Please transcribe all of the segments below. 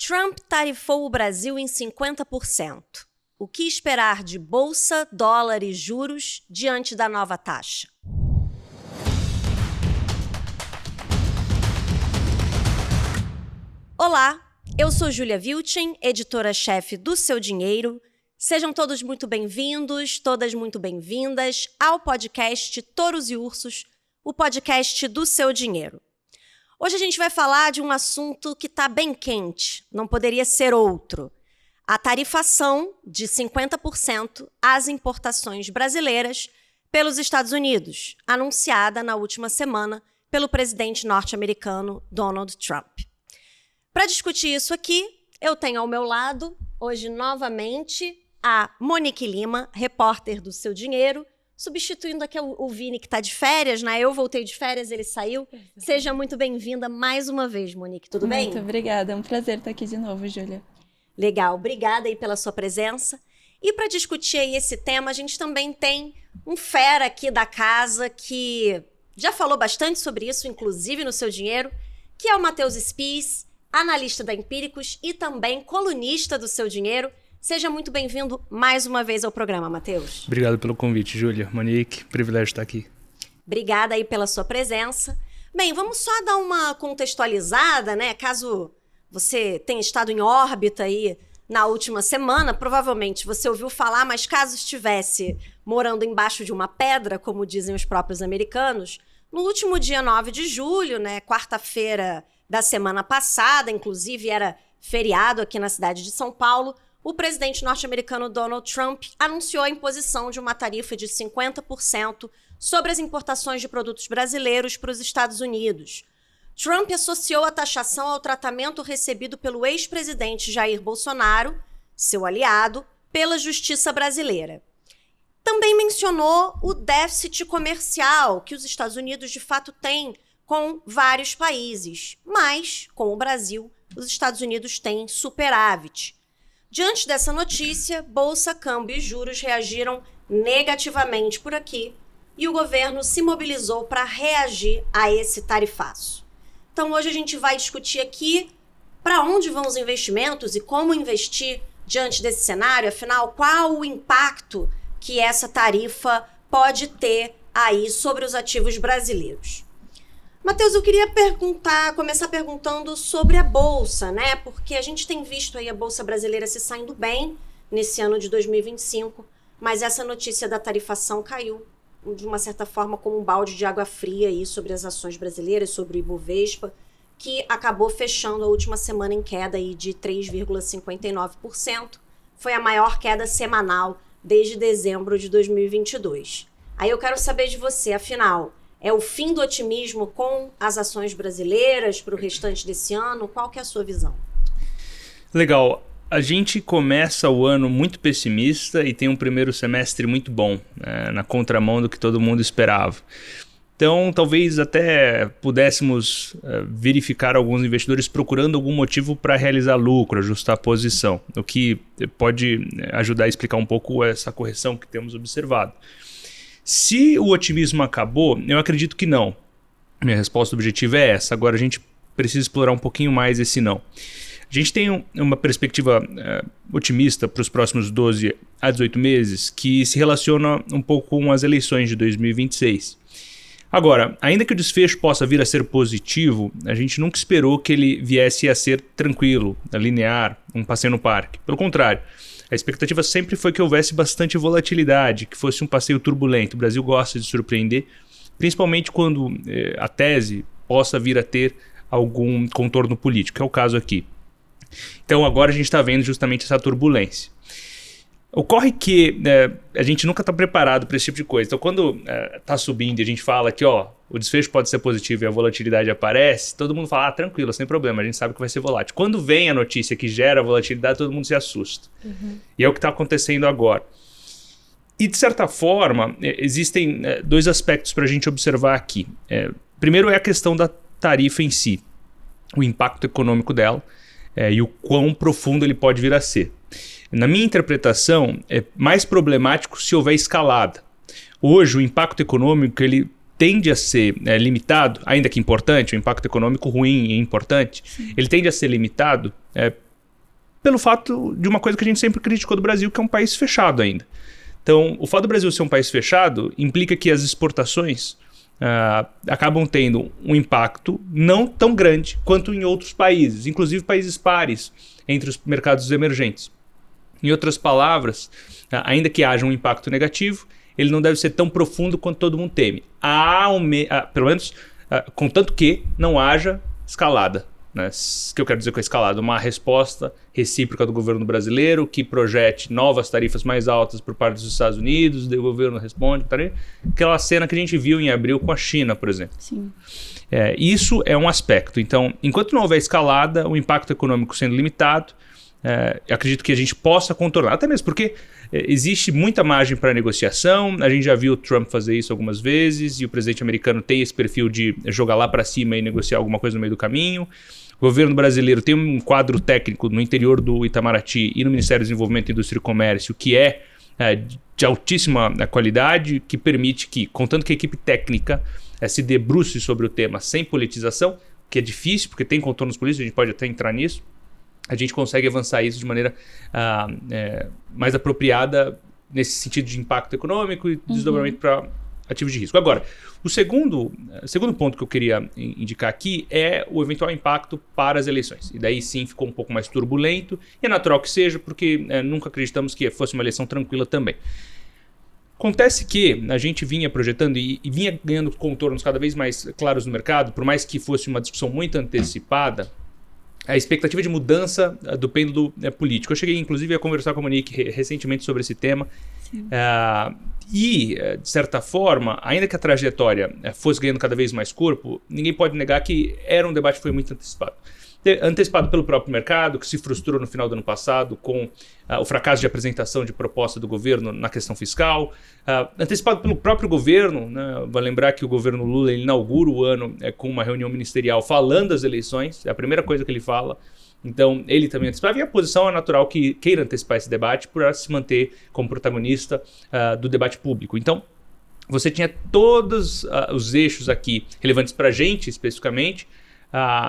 Trump tarifou o Brasil em 50%. O que esperar de bolsa, dólar e juros diante da nova taxa? Olá, eu sou Júlia Vilchen, editora-chefe do Seu Dinheiro. Sejam todos muito bem-vindos, todas muito bem-vindas ao podcast Touros e Ursos, o podcast do Seu Dinheiro. Hoje a gente vai falar de um assunto que está bem quente, não poderia ser outro. A tarifação de 50% às importações brasileiras pelos Estados Unidos, anunciada na última semana pelo presidente norte-americano Donald Trump. Para discutir isso aqui, eu tenho ao meu lado, hoje novamente, a Monique Lima, repórter do Seu Dinheiro, substituindo aqui o Vini, que está de férias, né? Eu voltei de férias, ele saiu. Seja muito bem-vinda mais uma vez, Monique. Tudo bem? Muito obrigada, é um prazer estar aqui de novo, Júlia. Legal, obrigada aí pela sua presença. E para discutir aí esse tema, a gente também tem um fera aqui da casa que já falou bastante sobre isso, inclusive no Seu Dinheiro, que é o Matheus Spies, analista da Empíricos e também colunista do Seu Dinheiro. Seja muito bem-vindo mais uma vez ao programa, Matheus. Obrigado pelo convite, Júlia. Monique, privilégio estar aqui. Obrigada aí pela sua presença. Bem, vamos só dar uma contextualizada, né? Caso você tenha estado em órbita aí na última semana, provavelmente você ouviu falar, mas caso estivesse morando embaixo de uma pedra, como dizem os próprios americanos, no último dia 9 de julho, né, quarta-feira da semana passada, inclusive era feriado aqui na cidade de São Paulo, o presidente norte-americano Donald Trump anunciou a imposição de uma tarifa de 50% sobre as importações de produtos brasileiros para os Estados Unidos. Trump associou a taxação ao tratamento recebido pelo ex-presidente Jair Bolsonaro, seu aliado, pela justiça brasileira. Também mencionou o déficit comercial que os Estados Unidos de fato têm com vários países, mas, com o Brasil, os Estados Unidos têm superávit. Diante dessa notícia, bolsa, câmbio e juros reagiram negativamente por aqui e o governo se mobilizou para reagir a esse tarifaço. Então hoje a gente vai discutir aqui para onde vão os investimentos e como investir diante desse cenário, afinal, qual o impacto que essa tarifa pode ter aí sobre os ativos brasileiros. Matheus, eu queria começar perguntando sobre a Bolsa, né? Porque a gente tem visto aí a Bolsa brasileira se saindo bem nesse ano de 2025, mas essa notícia da tarifação caiu, de uma certa forma, como um balde de água fria aí sobre as ações brasileiras, sobre o Ibovespa, que acabou fechando a última semana em queda aí de 3,59%. Foi a maior queda semanal desde dezembro de 2022. Aí eu quero saber de você, afinal, é o fim do otimismo com as ações brasileiras para o restante desse ano? Qual que é a sua visão? Legal. A gente começa o ano muito pessimista e tem um primeiro semestre muito bom, né, na contramão do que todo mundo esperava. Então, talvez até pudéssemos verificar alguns investidores procurando algum motivo para realizar lucro, ajustar a posição, o que pode ajudar a explicar um pouco essa correção que temos observado. Se o otimismo acabou, eu acredito que não. Minha resposta objetiva é essa. Agora a gente precisa explorar um pouquinho mais esse não. A gente tem uma perspectiva otimista para os próximos 12 a 18 meses que se relaciona um pouco com as eleições de 2026. Agora, ainda que o desfecho possa vir a ser positivo, a gente nunca esperou que ele viesse a ser tranquilo, linear, um passeio no parque. Pelo contrário, a expectativa sempre foi que houvesse bastante volatilidade, que fosse um passeio turbulento. O Brasil gosta de surpreender, principalmente quando a tese possa vir a ter algum contorno político, que é o caso aqui. Então agora a gente está vendo justamente essa turbulência. Ocorre que a gente nunca está preparado para esse tipo de coisa. Então quando está subindo e a gente fala que o desfecho pode ser positivo e a volatilidade aparece, todo mundo fala, tranquilo, sem problema, a gente sabe que vai ser volátil. Quando vem a notícia que gera volatilidade, todo mundo se assusta. E é o que está acontecendo agora. E de certa forma, existem dois aspectos para a gente observar aqui. Primeiro é a questão da tarifa em si, o impacto econômico dela e o quão profundo ele pode vir a ser. Na minha interpretação, é mais problemático se houver escalada. Hoje, o impacto econômico ele tende a ser limitado, ainda que importante, o impacto econômico ruim e importante, ele tende a ser limitado pelo fato de uma coisa que a gente sempre criticou do Brasil, que é um país fechado ainda. Então, o fato do Brasil ser um país fechado implica que as exportações acabam tendo um impacto não tão grande quanto em outros países, inclusive países pares entre os mercados emergentes. Em outras palavras, ainda que haja um impacto negativo, ele não deve ser tão profundo quanto todo mundo teme. Pelo menos, contanto que não haja escalada. Né? O que eu quero dizer com a escalada? Uma resposta recíproca do governo brasileiro que projete novas tarifas mais altas por parte dos Estados Unidos, o governo responde. Aquela cena que a gente viu em abril com a China, por exemplo. Sim. Isso é um aspecto. Então, enquanto não houver escalada, o impacto econômico sendo limitado, eu acredito que a gente possa contornar, até mesmo porque existe muita margem para negociação. A gente já viu o Trump fazer isso algumas vezes e o presidente americano tem esse perfil de jogar lá para cima e negociar alguma coisa no meio do caminho. O governo brasileiro tem um quadro técnico no interior do Itamaraty e no Ministério do Desenvolvimento, Indústria e Comércio que é de altíssima qualidade, que permite que, contanto que a equipe técnica se debruce sobre o tema sem politização, que é difícil porque tem contornos políticos, a gente pode até entrar nisso, a gente consegue avançar isso de maneira mais apropriada nesse sentido de impacto econômico e desdobramento para ativos de risco. Agora, o segundo ponto que eu queria indicar aqui é o eventual impacto para as eleições. E daí sim ficou um pouco mais turbulento, e é natural que seja, porque nunca acreditamos que fosse uma eleição tranquila também. Acontece que a gente vinha projetando e vinha ganhando contornos cada vez mais claros no mercado, por mais que fosse uma discussão muito antecipada, a expectativa de mudança do pêndulo político. Eu cheguei, inclusive, a conversar com a Monique recentemente sobre esse tema. De certa forma, ainda que a trajetória fosse ganhando cada vez mais corpo, ninguém pode negar que era um debate que foi muito antecipado. Antecipado pelo próprio mercado, que se frustrou no final do ano passado com o fracasso de apresentação de proposta do governo na questão fiscal. Antecipado pelo próprio governo, né? Vou lembrar que o governo Lula ele inaugura o ano com uma reunião ministerial falando das eleições, é a primeira coisa que ele fala. Então, ele também antecipava, e a posição é natural que queira antecipar esse debate para se manter como protagonista do debate público. Então, você tinha todos os eixos aqui relevantes para a gente, especificamente,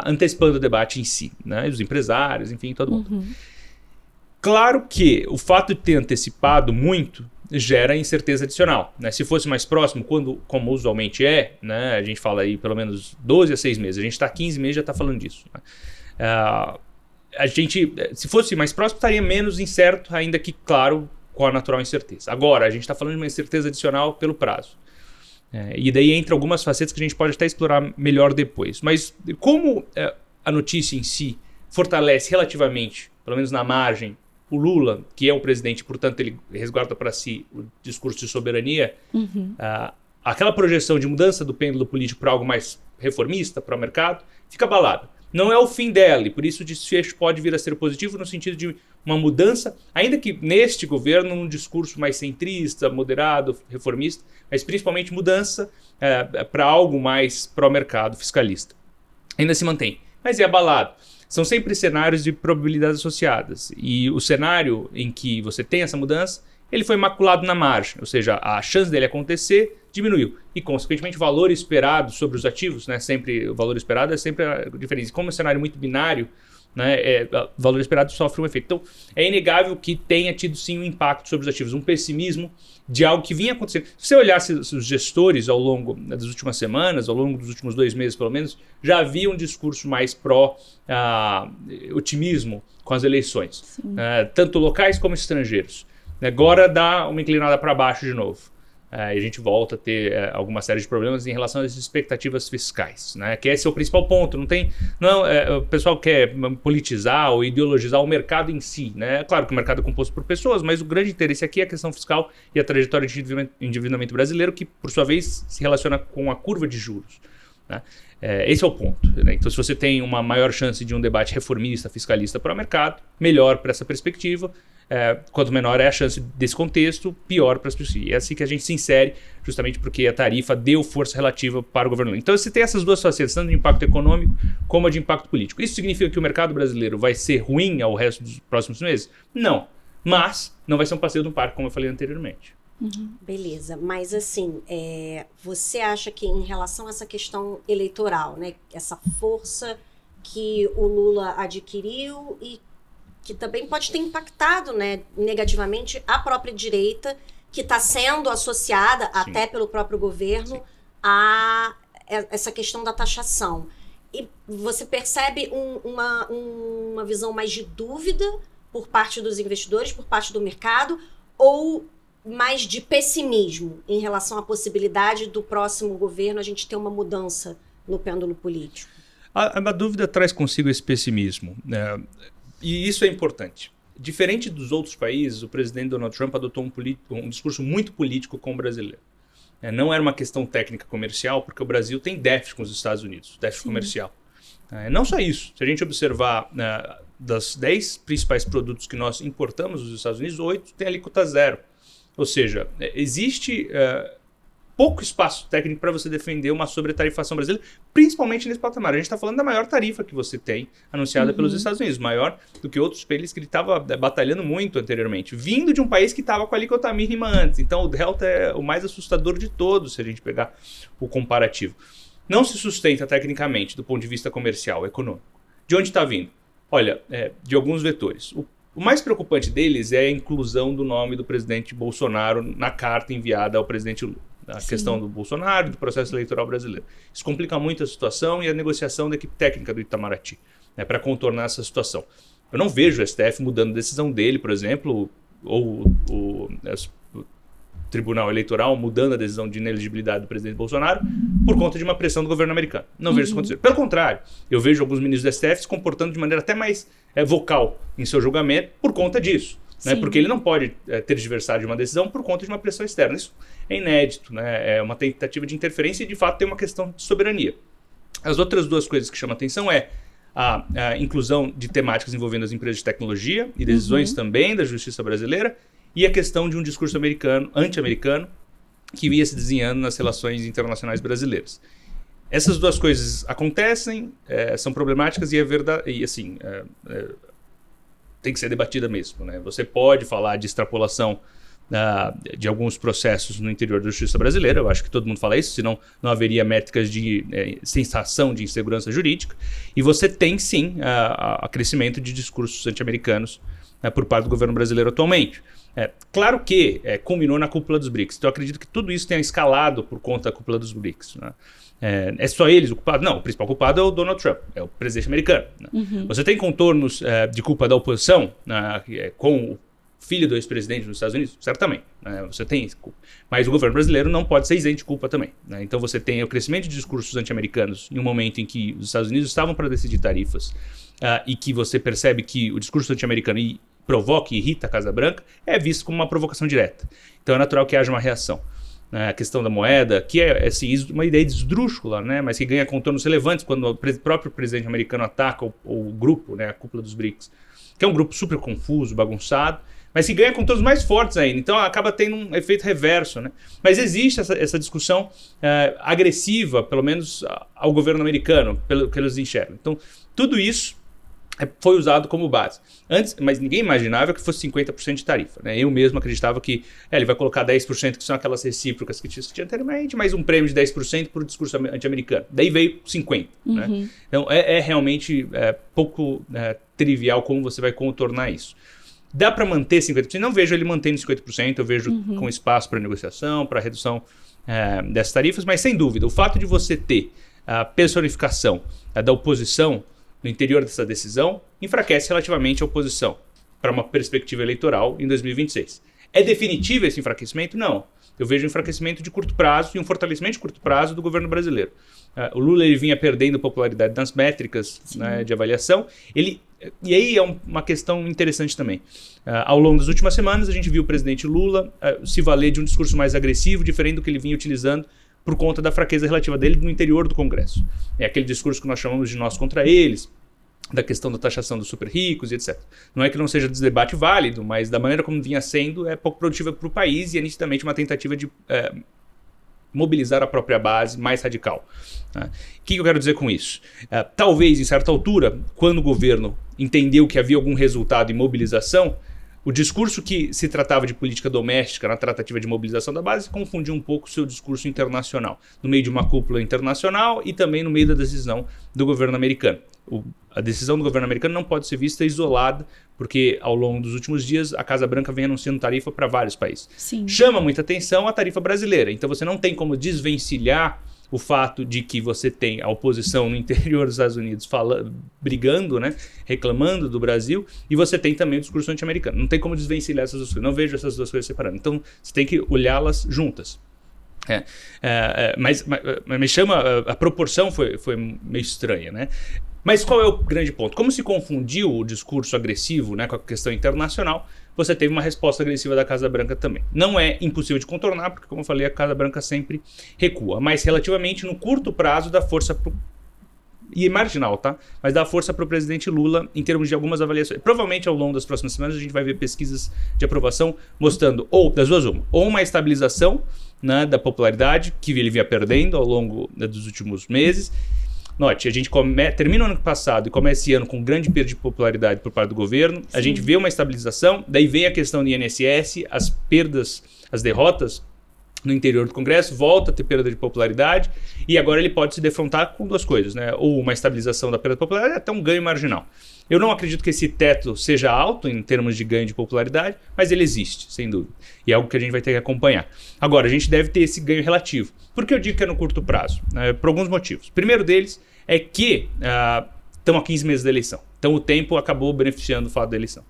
antecipando o debate em si, né? Os empresários, enfim, todo mundo. Claro que o fato de ter antecipado muito gera incerteza adicional, né? Se fosse mais próximo, como usualmente né? A gente fala aí pelo menos 12 a 6 meses, a gente está há 15 meses já está falando disso. Né? A gente, se fosse mais próximo, estaria menos incerto, ainda que, claro, com a natural incerteza. Agora, a gente está falando de uma incerteza adicional pelo prazo. E daí entra algumas facetas que a gente pode até explorar melhor depois. Mas como a notícia em si fortalece relativamente, pelo menos na margem, o Lula, que é o presidente, portanto ele resguarda para si o discurso de soberania, aquela projeção de mudança do pêndulo político para algo mais reformista, para o mercado, fica abalada. Não é o fim dela, e por isso o desfecho pode vir a ser positivo no sentido de uma mudança, ainda que neste governo, num discurso mais centrista, moderado, reformista, mas principalmente mudança para algo mais pró-mercado, fiscalista. Ainda se mantém, mas é abalado. São sempre cenários de probabilidades associadas, e o cenário em que você tem essa mudança, ele foi maculado na margem, ou seja, a chance dele acontecer diminuiu. E, consequentemente, o valor esperado sobre os ativos, né, sempre, o valor esperado é sempre diferente. Como é um cenário muito binário, né, o valor esperado sofre um efeito. Então, é inegável que tenha tido, sim, um impacto sobre os ativos, um pessimismo de algo que vinha acontecendo. Se você olhasse os gestores ao longo das últimas semanas, ao longo dos últimos 2 meses, pelo menos, já havia um discurso mais pró-otimismo com as eleições, tanto locais como estrangeiros. Agora dá uma inclinada para baixo de novo. E a gente volta a ter alguma série de problemas em relação às expectativas fiscais, né? Que esse é o principal ponto. O pessoal quer politizar ou ideologizar o mercado em si, né? Claro que o mercado é composto por pessoas, mas o grande interesse aqui é a questão fiscal e a trajetória de endividamento brasileiro, que por sua vez se relaciona com a curva de juros, né? Esse é o ponto, né? Então, se você tem uma maior chance de um debate reformista, fiscalista para o mercado, melhor para essa perspectiva. Quanto menor é a chance desse contexto, pior para as pessoas. E é assim que a gente se insere, justamente porque a tarifa deu força relativa para o governo. Então você tem essas duas facetas, tanto de impacto econômico como a de impacto político. Isso significa que o mercado brasileiro vai ser ruim ao resto dos próximos meses? Não. Mas não vai ser um passeio do parque, como eu falei anteriormente. Beleza, mas assim, você acha que em relação a essa questão eleitoral, né, essa força que o Lula adquiriu e que também pode ter impactado, né, negativamente a própria direita, que está sendo associada, sim, até pelo próprio governo, sim, a essa questão da taxação. E você percebe uma visão mais de dúvida por parte dos investidores, por parte do mercado, ou mais de pessimismo em relação à possibilidade do próximo governo a gente ter uma mudança no pêndulo político? A dúvida traz consigo esse pessimismo, né? E isso é importante. Diferente dos outros países, o presidente Donald Trump adotou um discurso muito político com o brasileiro. Não era uma questão técnica comercial, porque o Brasil tem déficit com os Estados Unidos, déficit, sim, comercial. Não só isso. Se a gente observar, das 10 principais produtos que nós importamos dos Estados Unidos, 8 tem alíquota zero. Ou seja, existe pouco espaço técnico para você defender uma sobretarifação brasileira, principalmente nesse patamar. A gente está falando da maior tarifa que você tem anunciada, uhum, pelos Estados Unidos, maior do que outros países que ele estava batalhando muito anteriormente, vindo de um país que estava com a alíquota mínima antes. Então o delta é o mais assustador de todos, se a gente pegar o comparativo. Não se sustenta tecnicamente do ponto de vista comercial, econômico. De onde está vindo? Olha, de alguns vetores. O mais preocupante deles é a inclusão do nome do presidente Bolsonaro na carta enviada ao presidente Lula. A, sim, questão do Bolsonaro e do processo eleitoral brasileiro. Isso complica muito a situação e a negociação da equipe técnica do Itamaraty, né, para contornar essa situação. Eu não vejo o STF mudando a decisão dele, por exemplo, ou o Tribunal Eleitoral mudando a decisão de inelegibilidade do presidente Bolsonaro por conta de uma pressão do governo americano. Não, uhum, vejo isso acontecer. Pelo contrário, eu vejo alguns ministros do STF se comportando de maneira até mais vocal em seu julgamento por conta disso. Né, porque ele não pode tergiversar de uma decisão por conta de uma pressão externa. Isso é inédito, né, é uma tentativa de interferência e, de fato, tem uma questão de soberania. As outras duas coisas que chamam a atenção é a inclusão de temáticas envolvendo as empresas de tecnologia e decisões, uhum, também da justiça brasileira, e a questão de um discurso anti-americano que ia se desenhando nas relações internacionais brasileiras. Essas duas coisas acontecem, são problemáticas e é verdade, e assim, tem que ser debatida mesmo, né? Você pode falar de extrapolação de alguns processos no interior da justiça brasileira, eu acho que todo mundo fala isso, senão não haveria métricas de sensação de insegurança jurídica, e você tem sim a crescimento de discursos anti-americanos por parte do governo brasileiro atualmente. Claro que culminou na cúpula dos BRICS, então eu acredito que tudo isso tenha escalado por conta da cúpula dos BRICS, né? É só eles o culpado? Não, o principal culpado é o Donald Trump, é o presidente americano, né? Uhum. Você tem contornos de culpa da oposição, com o filho do ex-presidente dos Estados Unidos? Certamente, né? Você tem culpa. Mas o governo brasileiro não pode ser isento de culpa também, né? Então você tem o crescimento de discursos anti-americanos em um momento em que os Estados Unidos estavam para decidir tarifas e que você percebe que o discurso anti-americano provoca e irrita a Casa Branca, é visto como uma provocação direta. Então é natural que haja uma reação. A questão da moeda, que é assim, uma ideia esdrúxula, né, mas que ganha contornos relevantes quando o próprio presidente americano ataca o grupo, né, a cúpula dos BRICS, que é um grupo super confuso, bagunçado, mas que ganha contornos mais fortes ainda. Então acaba tendo um efeito reverso, né? Mas existe essa discussão agressiva, pelo menos ao governo americano, pelo que eles enxergam. Então tudo isso foi usado como base. Antes, mas ninguém imaginava que fosse 50% de tarifa, né? Eu mesmo acreditava que ele vai colocar 10%, que são aquelas recíprocas que tinha anteriormente, mais um prêmio de 10% por discurso anti-americano. Daí veio 50%. Uhum. Né? Então é realmente pouco trivial como você vai contornar isso. Dá para manter 50%? Não vejo ele mantendo 50%, eu vejo com espaço para negociação, para redução dessas tarifas, mas sem dúvida, o fato de você ter a personificação da oposição no interior dessa decisão, enfraquece relativamente a oposição para uma perspectiva eleitoral em 2026. É definitivo esse enfraquecimento? Não. Eu vejo um enfraquecimento de curto prazo e um fortalecimento de curto prazo do governo brasileiro. O Lula ele vinha perdendo popularidade nas métricas, né, de avaliação. E aí é uma questão interessante também. Ao longo das últimas semanas, a gente viu o presidente Lula se valer de um discurso mais agressivo, diferente do que ele vinha utilizando por conta da fraqueza relativa dele no interior do Congresso. É aquele discurso que nós chamamos de nós contra eles, da questão da taxação dos super ricos e etc. Não é que não seja debate válido, mas da maneira como vinha sendo, é pouco produtiva para o país e é nitidamente uma tentativa de mobilizar a própria base mais radical. O que eu quero dizer com isso? Talvez, em certa altura, quando o governo entendeu que havia algum resultado em mobilização, o discurso que se tratava de política doméstica na tratativa de mobilização da base confundiu um pouco o seu discurso internacional, no meio de uma cúpula internacional e também no meio da decisão do governo americano. a decisão do governo americano não pode ser vista isolada, porque ao longo dos últimos dias a Casa Branca vem anunciando tarifa para vários países. Sim. Chama muita atenção a tarifa brasileira, então você não tem como desvencilhar o fato de que você tem a oposição no interior dos Estados Unidos brigando, né, reclamando do Brasil, e você tem também o discurso anti-americano. Não tem como desvencilhar essas duas coisas, não vejo essas duas coisas separando. Então você tem que olhá-las juntas. Mas me chama, a proporção foi meio estranha, né? Mas qual é o grande ponto? Como se confundiu o discurso agressivo, né, com a questão internacional, você teve uma resposta agressiva da Casa Branca também. Não é impossível de contornar, porque, como eu falei, a Casa Branca sempre recua, mas relativamente no curto prazo dá força e é marginal, tá? Mas dá força para o presidente Lula em termos de algumas avaliações. Provavelmente ao longo das próximas semanas a gente vai ver pesquisas de aprovação mostrando, ou das duas uma estabilização, né, da popularidade que ele vinha perdendo ao longo, né, dos últimos meses. Note, a gente termina o ano passado e começa esse ano com grande perda de popularidade por parte do governo. Sim. A gente vê uma estabilização, daí vem a questão do INSS, as perdas, as derrotas no interior do Congresso, volta a ter perda de popularidade e agora ele pode se defrontar com duas coisas, né? Ou uma estabilização da perda de popularidade, até um ganho marginal. Eu não acredito que esse teto seja alto em termos de ganho de popularidade, mas ele existe, sem dúvida. E é algo que a gente vai ter que acompanhar. Agora, a gente deve ter esse ganho relativo. Por que eu digo que é no curto prazo? Por alguns motivos. O primeiro deles é que estamos a 15 meses da eleição. Então o tempo acabou beneficiando o fato da eleição.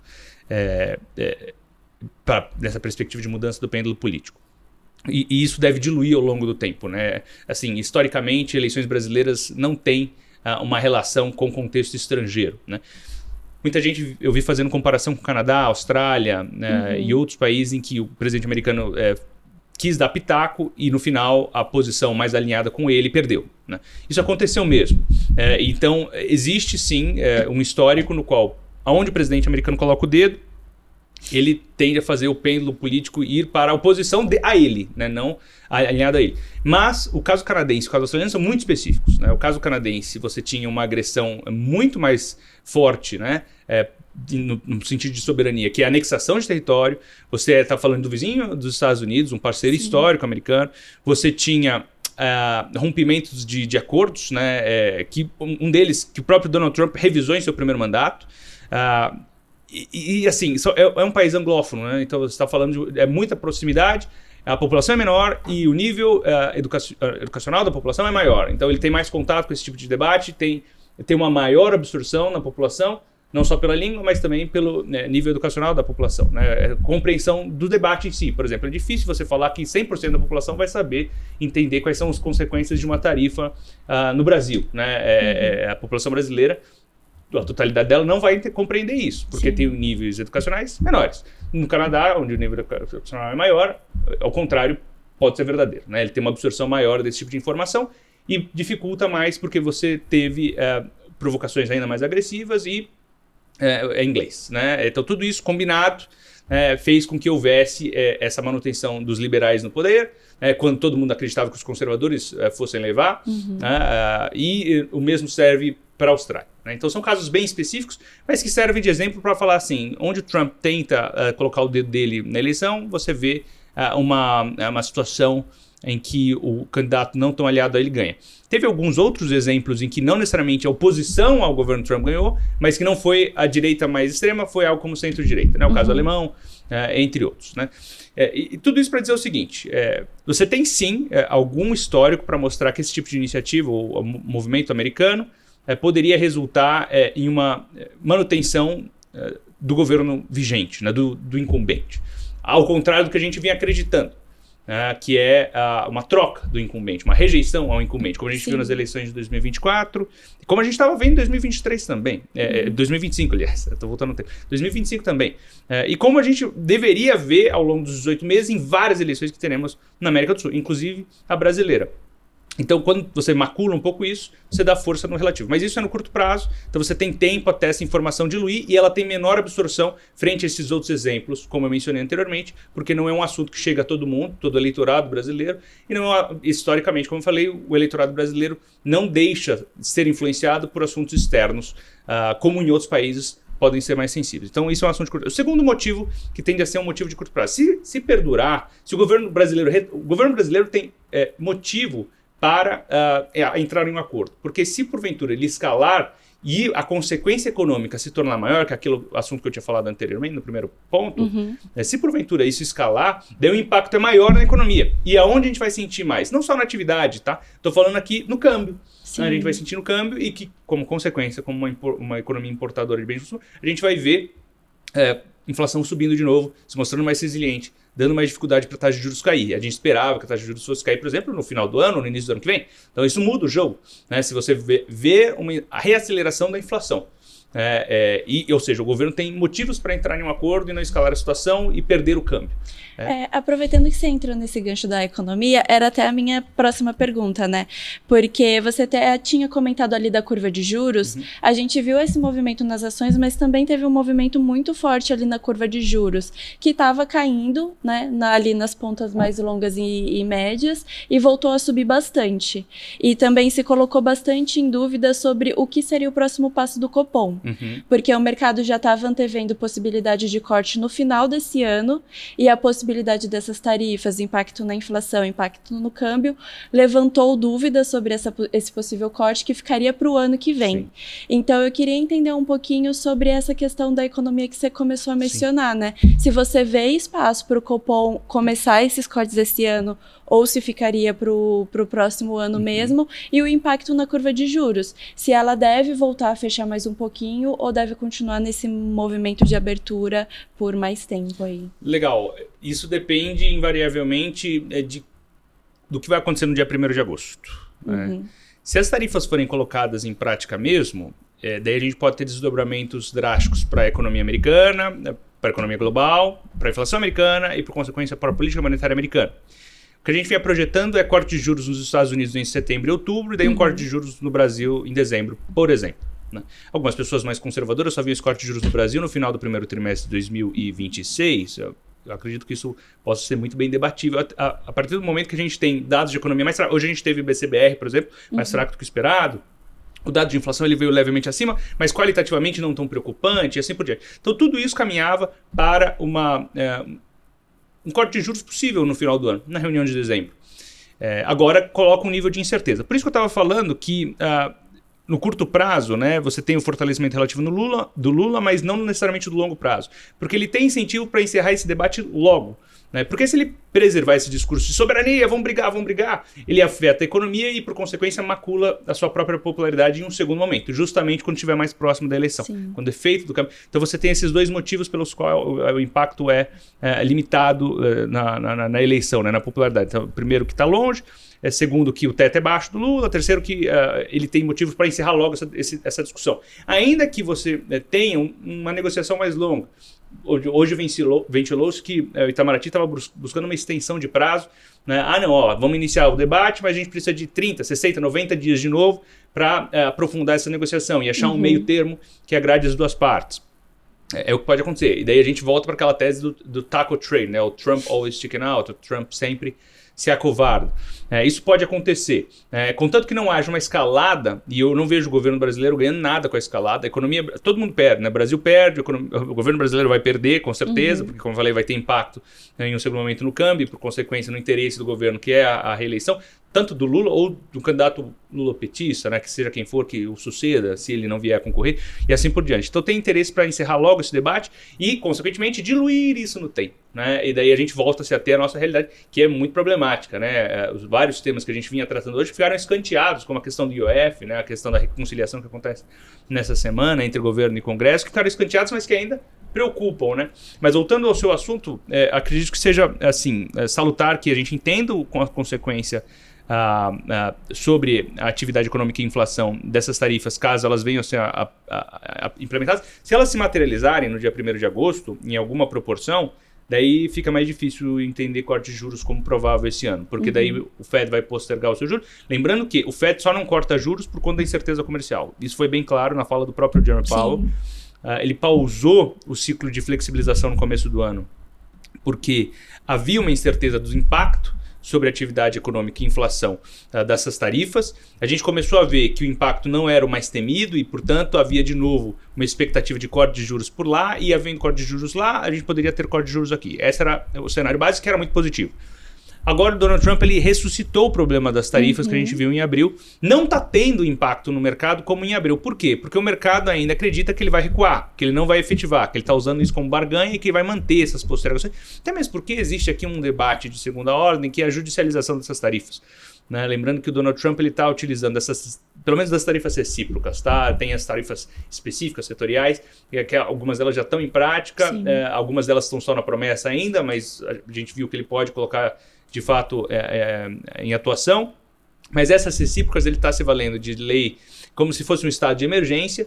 Nessa perspectiva de mudança do pêndulo político. E isso deve diluir ao longo do tempo, né? Assim, historicamente, eleições brasileiras não têm uma relação com o contexto estrangeiro, né? Muita gente eu vi fazendo comparação com o Canadá, Austrália, né, e outros países em que o presidente americano quis dar pitaco e no final a posição mais alinhada com ele perdeu, né? Isso aconteceu mesmo. Então existe sim um histórico no qual, aonde o presidente americano coloca o dedo, ele tende a fazer o pêndulo político ir para a oposição a ele, né? Não alinhado a ele. Mas o caso canadense e o caso australiano são muito específicos, né? O caso canadense, você tinha uma agressão muito mais forte, né? No sentido de soberania, que é a anexação de território. Você está falando do vizinho dos Estados Unidos, um parceiro histórico americano. Você tinha rompimentos de acordos, né? Que um deles, que o próprio Donald Trump revisou em seu primeiro mandato. E assim, é um país anglófono, né? Então você está falando de muita proximidade, a população é menor e o nível educacional da população é maior. Então ele tem mais contato com esse tipo de debate, tem uma maior absorção na população, não só pela língua, mas também pelo nível educacional da população, né? Compreensão do debate em si. Por exemplo, é difícil você falar que 100% da população vai saber entender quais são as consequências de uma tarifa no Brasil, né? A população brasileira, a totalidade dela não vai compreender isso, porque tem níveis educacionais menores. No Canadá, onde o nível educacional é maior, ao contrário, pode ser verdadeiro, né? Ele tem uma absorção maior desse tipo de informação e dificulta mais porque você teve provocações ainda mais agressivas e inglês, né? Então tudo isso combinado fez com que houvesse essa manutenção dos liberais no poder, quando todo mundo acreditava que os conservadores fossem levar, e o mesmo serve para a Austrália, né? Então são casos bem específicos, mas que servem de exemplo para falar assim, onde o Trump tenta colocar o dedo dele na eleição, você vê uma situação em que o candidato não tão aliado a ele ganha. Teve alguns outros exemplos em que não necessariamente a oposição ao governo Trump ganhou, mas que não foi a direita mais extrema, foi algo como centro-direita, né? O caso alemão, entre outros, né? E tudo isso para dizer o seguinte, você tem sim algum histórico para mostrar que esse tipo de iniciativa, o movimento americano, poderia resultar em uma manutenção do governo vigente, né? do incumbente. Ao contrário do que a gente vinha acreditando. Que é uma troca do incumbente, uma rejeição ao incumbente, como a gente viu nas eleições de 2024, como a gente estava vendo em 2023 também, 2025, aliás, estou voltando no tempo, 2025 também, e como a gente deveria ver ao longo dos 18 meses em várias eleições que teremos na América do Sul, inclusive a brasileira. Então, quando você macula um pouco isso, você dá força no relativo. Mas isso é no curto prazo, então você tem tempo até essa informação diluir e ela tem menor absorção frente a esses outros exemplos, como eu mencionei anteriormente, porque não é um assunto que chega a todo mundo, todo eleitorado brasileiro, e não historicamente, como eu falei, o eleitorado brasileiro não deixa de ser influenciado por assuntos externos, como em outros países podem ser mais sensíveis. Então, isso é um assunto de curto prazo. O segundo motivo, que tende a ser um motivo de curto prazo, se perdurar, se o governo brasileiro tem motivo para entrar em um acordo. Porque se porventura ele escalar e a consequência econômica se tornar maior, que é aquele assunto que eu tinha falado anteriormente, no primeiro ponto, se porventura isso escalar, daí o impacto é maior na economia. E aonde a gente vai sentir mais? Não só na atividade, tá? Estou falando aqui no câmbio. Sim. A gente vai sentir no câmbio e que, como consequência, como uma economia importadora de bens de consumo, a gente vai ver inflação subindo de novo, se mostrando mais resiliente, dando mais dificuldade para a taxa de juros cair. A gente esperava que a taxa de juros fosse cair, por exemplo, no final do ano, ou no início do ano que vem. Então isso muda o jogo, né? Se você vê a reaceleração da inflação. Ou seja, o governo tem motivos para entrar em um acordo e não escalar a situação e perder o câmbio. Aproveitando que você entrou nesse gancho da economia, era até a minha próxima pergunta, né? Porque você até tinha comentado ali da curva de juros, a gente viu esse movimento nas ações, mas também teve um movimento muito forte ali na curva de juros, que estava caindo, né, ali nas pontas mais longas e médias, e voltou a subir bastante. E também se colocou bastante em dúvida sobre o que seria o próximo passo do Copom. Porque o mercado já estava antevendo possibilidade de corte no final desse ano, e a possibilidade dessas tarifas, impacto na inflação, impacto no câmbio, levantou dúvidas sobre esse possível corte que ficaria para o ano que vem. Sim. Então eu queria entender um pouquinho sobre essa questão da economia que você começou a mencionar, né? Se você vê espaço para o Copom começar esses cortes esse ano, ou se ficaria para o próximo ano mesmo, e o impacto na curva de juros. Se ela deve voltar a fechar mais um pouquinho ou deve continuar nesse movimento de abertura por mais tempo aí. Legal. Isso depende invariavelmente do que vai acontecer no dia 1º de agosto. Né? Se as tarifas forem colocadas em prática mesmo, daí a gente pode ter desdobramentos drásticos para a economia americana, para a economia global, para a inflação americana e, por consequência, para a política monetária americana. O que a gente vem projetando é corte de juros nos Estados Unidos em setembro e outubro, e daí um corte de juros no Brasil em dezembro, por exemplo. Né? Algumas pessoas mais conservadoras só viam esse corte de juros no Brasil no final do primeiro trimestre de 2026. Eu acredito que isso possa ser muito bem debatível. A partir do momento que a gente tem dados de economia mais fracos, hoje a gente teve o BCBR, por exemplo, mais fraco do que o esperado. O dado de inflação ele veio levemente acima, mas qualitativamente não tão preocupante, e assim por diante. Então tudo isso caminhava para um corte de juros possível no final do ano, na reunião de dezembro. Agora coloca um nível de incerteza. Por isso que eu estava falando que no curto prazo, né, você tem o fortalecimento relativo do Lula, mas não necessariamente do longo prazo. Porque ele tem incentivo para encerrar esse debate logo. Né? Porque se ele preservar esse discurso de soberania, vamos brigar, ele afeta a economia e, por consequência, macula a sua própria popularidade em um segundo momento, justamente quando estiver mais próximo da eleição, quando o efeito do câmbio. Então você tem esses dois motivos pelos quais o impacto é limitado na eleição, né, na popularidade. Então, primeiro, que está longe. Segundo, que o teto é baixo do Lula. Terceiro, que ele tem motivos para encerrar logo essa discussão. Ainda que você tenha uma negociação mais longa. Hoje ventilou-se que o Itamaraty estava buscando uma extensão de prazo. Né? Vamos iniciar o debate, mas a gente precisa de 30, 60, 90 dias de novo para aprofundar essa negociação e achar um meio termo que agrade as duas partes. É o que pode acontecer. E daí a gente volta para aquela tese do taco trade, né? O Trump always chicken out, o Trump sempre se acovarda. Isso pode acontecer. Contanto que não haja uma escalada, e eu não vejo o governo brasileiro ganhando nada com a escalada, a economia, todo mundo perde, né? O Brasil perde, o governo brasileiro vai perder, com certeza, porque, como eu falei, vai ter impacto em um segundo momento no câmbio, por consequência, no interesse do governo, que é a reeleição, tanto do Lula ou do candidato lulopetista, né, que seja quem for que o suceda, se ele não vier a concorrer, e assim por diante. Então tem interesse para encerrar logo esse debate e, consequentemente, diluir isso no tempo. Né? E daí a gente volta-se a ter a nossa realidade, que é muito problemática. Né? Os vários temas que a gente vinha tratando hoje ficaram escanteados, como a questão do IOF, né? A questão da reconciliação que acontece nessa semana entre governo e Congresso, que ficaram escanteados, mas que ainda preocupam, né? Mas voltando ao seu assunto, acredito que seja assim, salutar que a gente entenda com a consequência sobre a atividade econômica e inflação dessas tarifas, caso elas venham a ser implementadas. Se elas se materializarem no dia 1º de agosto, em alguma proporção, daí fica mais difícil entender corte de juros como provável esse ano, porque daí o Fed vai postergar o seu juros. Lembrando que o Fed só não corta juros por conta da incerteza comercial. Isso foi bem claro na fala do próprio Jerome Powell. Ele pausou o ciclo de flexibilização no começo do ano, porque havia uma incerteza do impacto sobre a atividade econômica e inflação dessas tarifas. A gente começou a ver que o impacto não era o mais temido e, portanto, havia de novo uma expectativa de corte de juros por lá, e havendo corte de juros lá, a gente poderia ter corte de juros aqui. Esse era o cenário básico, que era muito positivo. Agora o Donald Trump ele ressuscitou o problema das tarifas que a gente viu em abril. Não está tendo impacto no mercado como em abril. Por quê? Porque o mercado ainda acredita que ele vai recuar, que ele não vai efetivar, que ele está usando isso como barganha e que vai manter essas postergações. Até mesmo porque existe aqui um debate de segunda ordem, que é a judicialização dessas tarifas. Né? Lembrando que o Donald Trump está utilizando essas, pelo menos das tarifas recíprocas, tá? Tem as tarifas específicas, setoriais, e que algumas delas já estão em prática, algumas delas estão só na promessa ainda, mas a gente viu que ele pode colocar de fato em atuação. Mas essas recíprocas ele está se valendo de lei como se fosse um estado de emergência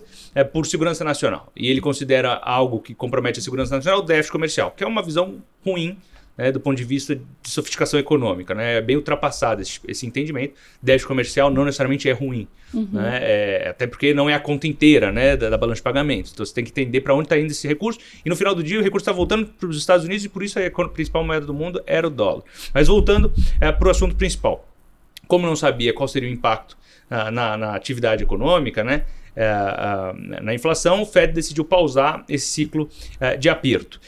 por segurança nacional. E ele considera algo que compromete a segurança nacional o déficit comercial, que é uma visão ruim, né, do ponto de vista de sofisticação econômica. Né? É bem ultrapassado esse entendimento. Déficit comercial não necessariamente é ruim. Né? Até porque não é a conta inteira, né, da balança de pagamentos. Então você tem que entender para onde está indo esse recurso. E no final do dia o recurso está voltando para os Estados Unidos e por isso a principal moeda do mundo era o dólar. Mas voltando para o assunto principal. Como não sabia qual seria o impacto na atividade econômica, né? Na inflação, o Fed decidiu pausar esse ciclo de aperto.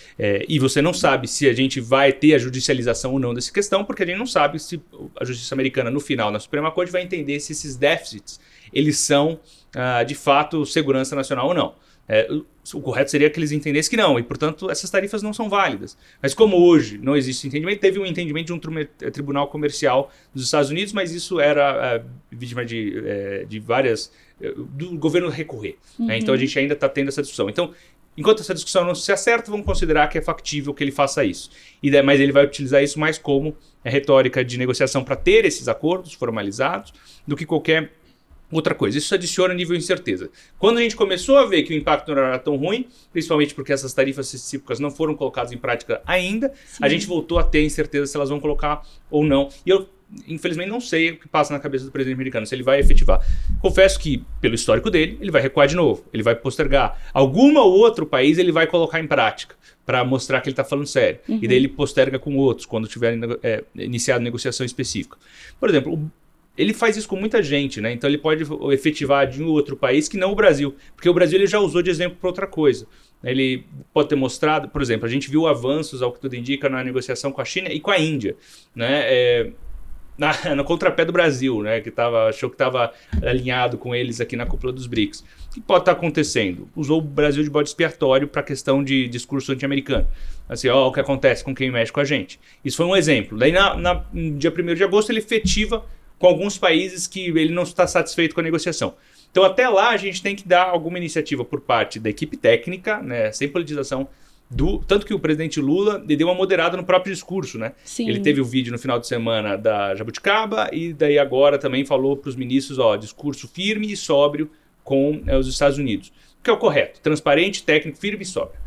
E você não sabe se a gente vai ter a judicialização ou não dessa questão, porque a gente não sabe se a justiça americana, no final, na Suprema Corte, vai entender se esses déficits eles são, de fato, segurança nacional ou não. O correto seria que eles entendessem que não, e portanto essas tarifas não são válidas. Mas como hoje não existe entendimento, teve um entendimento de um tribunal comercial dos Estados Unidos, mas isso era vítima de várias... do governo recorrer. Né? Então a gente ainda está tendo essa discussão. Então, enquanto essa discussão não se acerta, vamos considerar que é factível que ele faça isso. Mas ele vai utilizar isso mais como retórica de negociação para ter esses acordos formalizados do que qualquer outra coisa. Isso adiciona nível de incerteza. Quando a gente começou a ver que o impacto não era tão ruim, principalmente porque essas tarifas recíprocas não foram colocadas em prática ainda, a gente voltou a ter incerteza se elas vão colocar ou não. E eu, infelizmente, não sei o que passa na cabeça do presidente americano, se ele vai efetivar. Confesso que, pelo histórico dele, ele vai recuar de novo, ele vai postergar. Algum ou outro país ele vai colocar em prática para mostrar que ele está falando sério. E daí ele posterga com outros, quando tiver iniciado negociação específica. Por exemplo, ele faz isso com muita gente, né? Então ele pode efetivar de um outro país que não o Brasil, porque o Brasil ele já usou de exemplo para outra coisa. Ele pode ter mostrado, por exemplo, a gente viu avanços, ao que tudo indica, na negociação com a China e com a Índia, né? No contrapé do Brasil, né? Achou que estava alinhado com eles aqui na cúpula dos BRICS. O que pode estar acontecendo? Usou o Brasil de bode expiatório para a questão de discurso anti-americano. Assim, o que acontece com quem mexe com a gente. Isso foi um exemplo. Daí, no dia 1º de agosto, ele efetiva com alguns países que ele não está satisfeito com a negociação. Então, até lá, a gente tem que dar alguma iniciativa por parte da equipe técnica, né, sem politização, tanto que o presidente Lula deu uma moderada no próprio discurso. Né? Sim. Ele teve o vídeo no final de semana da Jabuticaba e daí agora também falou para os ministros, discurso firme e sóbrio com os Estados Unidos. O que é o correto? Transparente, técnico, firme e sóbrio.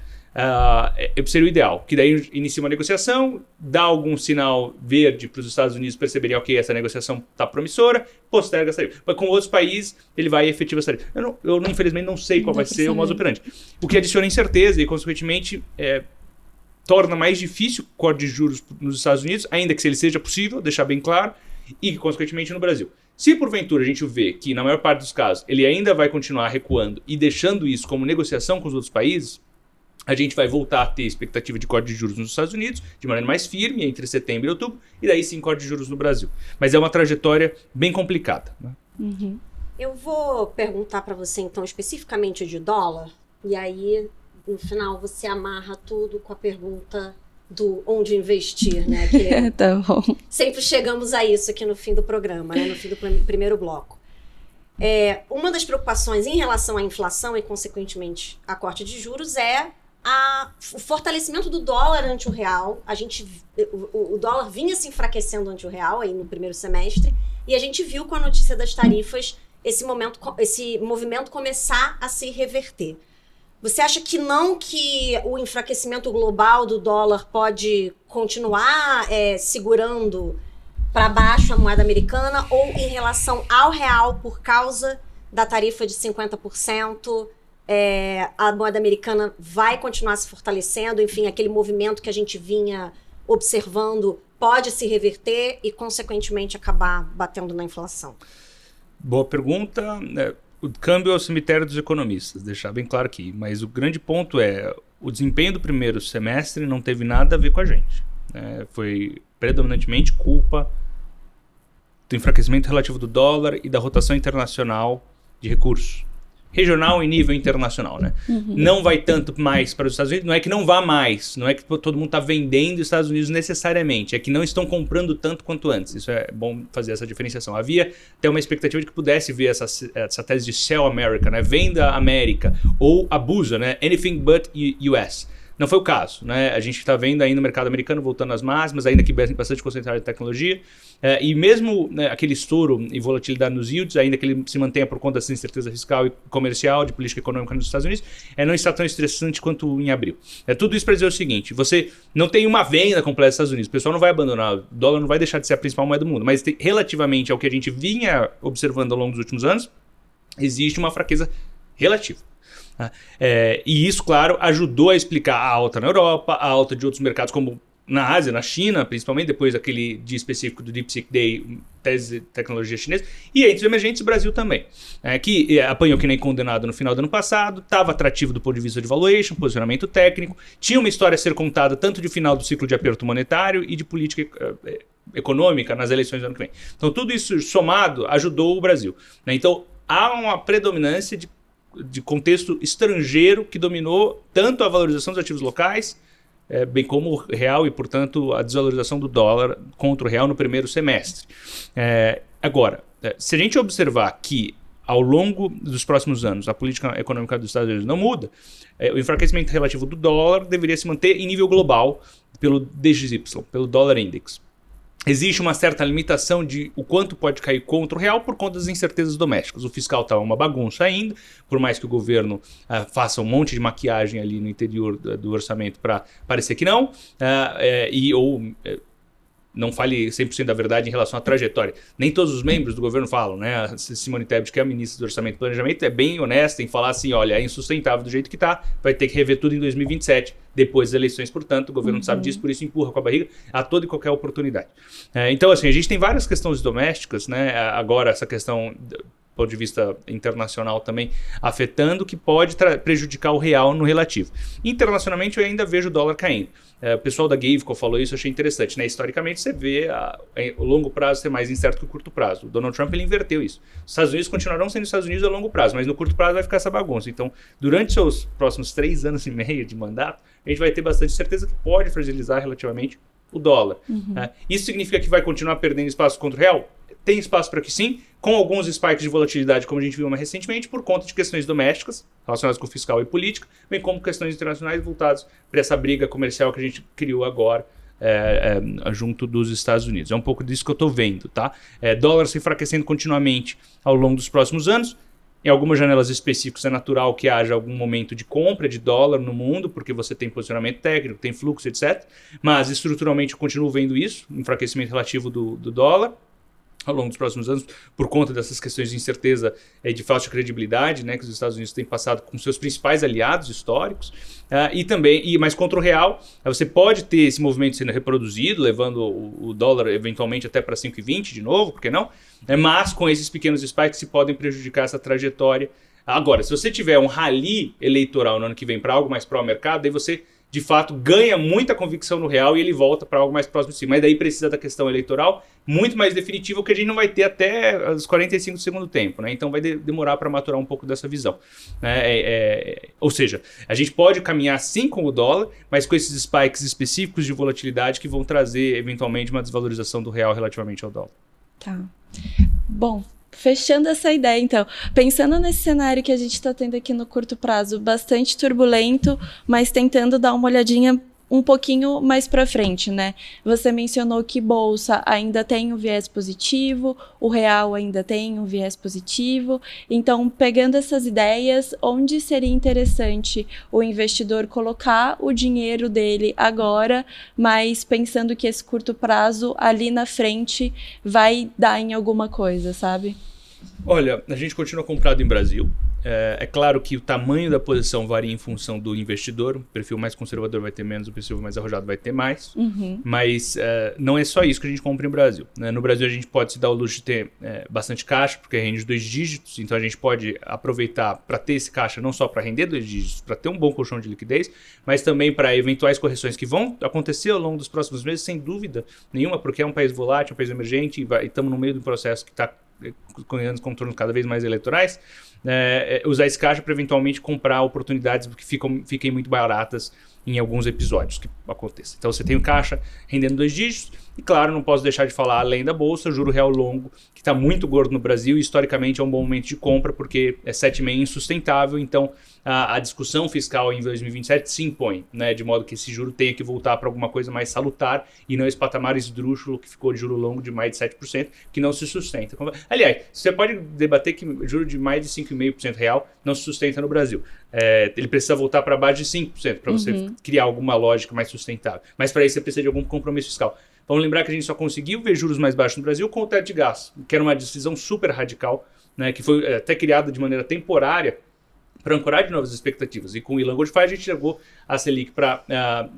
Seria o ideal, que daí inicia uma negociação, dá algum sinal verde para os Estados Unidos perceberem, ok, essa negociação está promissora, posterga essa tarifa. Mas com outros países, ele vai efetivar essa tarifa. Eu infelizmente não sei qual vai ser o modus operandi. O que adiciona incerteza e, consequentemente, torna mais difícil o corte de juros nos Estados Unidos, ainda que se ele seja possível, deixar bem claro, e, consequentemente, no Brasil. Se, porventura, a gente vê que, na maior parte dos casos, ele ainda vai continuar recuando e deixando isso como negociação com os outros países, a gente vai voltar a ter expectativa de corte de juros nos Estados Unidos, de maneira mais firme, entre setembro e outubro, e daí sim corte de juros no Brasil. Mas é uma trajetória bem complicada. Né? Eu vou perguntar para você, então, especificamente de dólar, e aí, no final, você amarra tudo com a pergunta do onde investir, né? Que Tá bom. sempre chegamos a isso aqui no fim do programa, né? No fim do primeiro bloco. Uma das preocupações em relação à inflação e, consequentemente, a corte de juros é o fortalecimento do dólar ante o real. O dólar vinha se enfraquecendo ante o real aí no primeiro semestre e a gente viu com a notícia das tarifas esse movimento começar a se reverter. Você acha que o enfraquecimento global do dólar pode continuar segurando para baixo a moeda americana ou em relação ao real por causa da tarifa de 50%? A moeda americana vai continuar se fortalecendo, enfim, aquele movimento que a gente vinha observando pode se reverter e, consequentemente, acabar batendo na inflação? Boa pergunta. O câmbio é o cemitério dos economistas, deixar bem claro aqui. Mas o grande ponto o desempenho do primeiro semestre não teve nada a ver com a gente. Foi predominantemente culpa do enfraquecimento relativo do dólar e da rotação internacional de recursos. Regional e nível internacional, né? Não vai tanto mais para os Estados Unidos, não é que não vá mais, não é que todo mundo está vendendo os Estados Unidos necessariamente, é que não estão comprando tanto quanto antes. Isso é bom fazer essa diferenciação. Havia até uma expectativa de que pudesse ver essa tese de Sell America, né? Venda América, ou abusa, né? Anything but US. Não foi o caso, né? A gente está vendo ainda o mercado americano voltando às máximas, ainda que bastante concentrado em tecnologia. E mesmo, né, aquele estouro e volatilidade nos yields, ainda que ele se mantenha por conta dessa incerteza fiscal e comercial, de política econômica nos Estados Unidos, não está tão estressante quanto em abril. Tudo isso para dizer o seguinte: você não tem uma venda completa dos Estados Unidos, o pessoal não vai abandonar, o dólar não vai deixar de ser a principal moeda do mundo, mas relativamente ao que a gente vinha observando ao longo dos últimos anos, existe uma fraqueza relativa. E isso, claro, ajudou a explicar a alta na Europa, a alta de outros mercados como na Ásia, na China, principalmente depois daquele dia específico do DeepSeek Day, tese de tecnologia chinesa, e entre os emergentes, o Brasil também, que apanhou que nem condenado no final do ano passado, estava atrativo do ponto de vista de valuation, posicionamento técnico, tinha uma história a ser contada tanto de final do ciclo de aperto monetário e de política econômica nas eleições do ano que vem. Então tudo isso somado ajudou o Brasil. Então há uma predominância de contexto estrangeiro que dominou tanto a valorização dos ativos locais, bem como o real e, portanto, a desvalorização do dólar contra o real no primeiro semestre. Agora, se a gente observar que ao longo dos próximos anos a política econômica dos Estados Unidos não muda, o enfraquecimento relativo do dólar deveria se manter em nível global pelo DXY, pelo Dollar Index. Existe uma certa limitação de o quanto pode cair contra o real por conta das incertezas domésticas. O fiscal está uma bagunça ainda, por mais que o governo faça um monte de maquiagem ali no interior do orçamento para parecer que não, ou não fale 100% da verdade em relação à trajetória. Nem todos os membros do governo falam, né? A Simone Tebet, que é a ministra do Orçamento e Planejamento, é bem honesta em falar assim, olha, é insustentável do jeito que está, vai ter que rever tudo em 2027, depois das eleições, portanto, o governo não sabe disso, por isso empurra com a barriga a toda e qualquer oportunidade. Então, assim, a gente tem várias questões domésticas, né? Agora, essa questão do ponto de vista internacional também afetando, que pode prejudicar o real no relativo. Internacionalmente, eu ainda vejo o dólar caindo. O pessoal da Gavco falou isso, eu achei interessante, né? Historicamente, você vê o longo prazo ser mais incerto que o curto prazo. O Donald Trump ele inverteu isso. Os Estados Unidos continuarão sendo os Estados Unidos a longo prazo, mas no curto prazo vai ficar essa bagunça. Então, durante seus próximos 3 anos e meio de mandato, a gente vai ter bastante certeza que pode fragilizar relativamente o dólar. Isso significa que vai continuar perdendo espaço contra o real? Tem espaço para que sim, com alguns spikes de volatilidade, como a gente viu mais recentemente, por conta de questões domésticas, relacionadas com fiscal e política, bem como questões internacionais voltadas para essa briga comercial que a gente criou agora junto dos Estados Unidos. É um pouco disso que eu estou vendo, tá? Dólar se enfraquecendo continuamente ao longo dos próximos anos. Em algumas janelas específicas é natural que haja algum momento de compra de dólar no mundo, porque você tem posicionamento técnico, tem fluxo, etc. Mas estruturalmente eu continuo vendo isso, enfraquecimento relativo do dólar ao longo dos próximos anos, por conta dessas questões de incerteza e de falta de credibilidade, né, que os Estados Unidos têm passado com seus principais aliados históricos, mas contra o real, você pode ter esse movimento sendo reproduzido, levando o dólar eventualmente até para 5,20 de novo, por que não? Mas com esses pequenos spikes se podem prejudicar essa trajetória. Agora, se você tiver um rally eleitoral no ano que vem para algo mais pró-mercado, aí você de fato ganha muita convicção no real e ele volta para algo mais próximo de si. Mas daí precisa da questão eleitoral muito mais definitiva, que a gente não vai ter até os 45 do segundo tempo, né? Então vai demorar para maturar um pouco dessa visão. Ou seja, a gente pode caminhar sim com o dólar, mas com esses spikes específicos de volatilidade que vão trazer eventualmente uma desvalorização do real relativamente ao dólar. Tá. Bom, fechando essa ideia, então, pensando nesse cenário que a gente está tendo aqui no curto prazo, bastante turbulento, mas tentando dar uma olhadinha um pouquinho mais para frente, né? Você mencionou que bolsa ainda tem um viés positivo, o real ainda tem um viés positivo. Então, pegando essas ideias, onde seria interessante o investidor colocar o dinheiro dele agora, mas pensando que esse curto prazo ali na frente vai dar em alguma coisa, sabe? Olha, a gente continua comprado em Brasil. É claro que o tamanho da posição varia em função do investidor. O perfil mais conservador vai ter menos, o perfil mais arrojado vai ter mais. Mas não é só isso que a gente compra no Brasil, né? No Brasil a gente pode se dar o luxo de ter bastante caixa, porque rende 2 dígitos. Então a gente pode aproveitar para ter esse caixa não só para render 2 dígitos, para ter um bom colchão de liquidez, mas também para eventuais correções que vão acontecer ao longo dos próximos meses, sem dúvida nenhuma, porque é um país volátil, um país emergente, e estamos no meio de um processo que está ganhando contornos cada vez mais eleitorais. Usar esse caixa para eventualmente comprar oportunidades que fiquem muito baratas em alguns episódios que aconteçam. Então você tem o caixa rendendo 2 dígitos e, claro, não posso deixar de falar, além da bolsa, juro real longo, que está muito gordo no Brasil e historicamente é um bom momento de compra porque é 7,5 insustentável, então a discussão fiscal em 2027 se impõe, né, de modo que esse juro tenha que voltar para alguma coisa mais salutar e não esse patamar esdrúxulo que ficou de juro longo de mais de 7%, que não se sustenta. Aliás, você pode debater que juro de mais de 5,5% real não se sustenta no Brasil. Ele precisa voltar para baixo de 5% para você criar alguma lógica mais sustentável. Mas para isso você precisa de algum compromisso fiscal. Vamos lembrar que a gente só conseguiu ver juros mais baixos no Brasil com o teto de gastos, que era uma decisão super radical, né, que foi até criada de maneira temporária para ancorar de novas expectativas. E com o Ilan Goldfarb a gente chegou a Selic para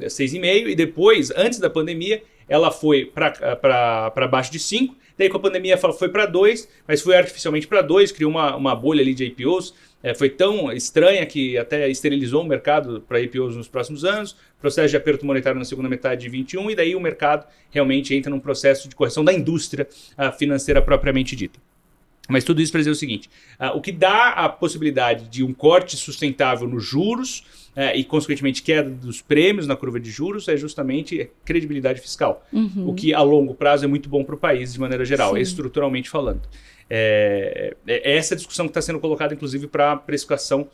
6,5% e depois, antes da pandemia, ela foi para baixo de 5%. Daí com a pandemia foi para 2%, mas foi artificialmente para 2%, criou uma bolha ali de IPOs. Foi tão estranha que até esterilizou o mercado para IPOs nos próximos anos, processo de aperto monetário na segunda metade de 21, e daí o mercado realmente entra num processo de correção da indústria financeira propriamente dita. Mas tudo isso para dizer o seguinte, o que dá a possibilidade de um corte sustentável nos juros e, consequentemente, queda dos prêmios na curva de juros é justamente credibilidade fiscal. O que, a longo prazo, é muito bom para o país, de maneira geral, estruturalmente falando. É essa discussão que está sendo colocada, inclusive, para a precificação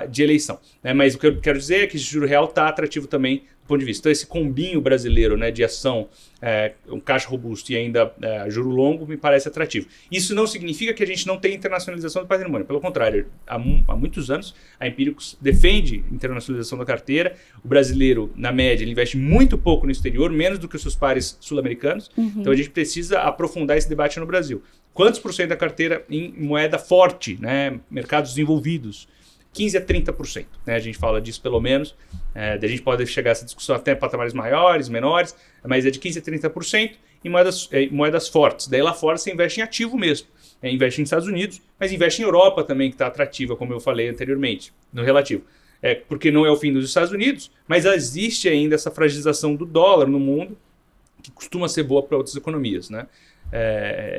de eleição. Mas o que eu quero dizer é que o juro real está atrativo também do ponto de vista. Então, esse combinho brasileiro, né, de ação, um caixa robusto e ainda juro longo, me parece atrativo. Isso não significa que a gente não tenha internacionalização do patrimônio. Pelo contrário, há muitos anos, a Empíricos defende internacionalização da carteira. O brasileiro, na média, ele investe muito pouco no exterior, menos do que os seus pares sul-americanos. Então, a gente precisa aprofundar esse debate no Brasil. Quantos por cento da carteira em moeda forte, né, mercados desenvolvidos? 15% a 30%. Né? A gente fala disso pelo menos. A gente pode chegar a essa discussão até patamares maiores, menores, mas é de 15% a 30% em moedas fortes. Daí lá fora você investe em ativo mesmo. Investe nos Estados Unidos, mas investe em Europa também, que está atrativa, como eu falei anteriormente, no relativo. Porque não é o fim dos Estados Unidos, mas existe ainda essa fragilização do dólar no mundo, que costuma ser boa para outras economias. Né?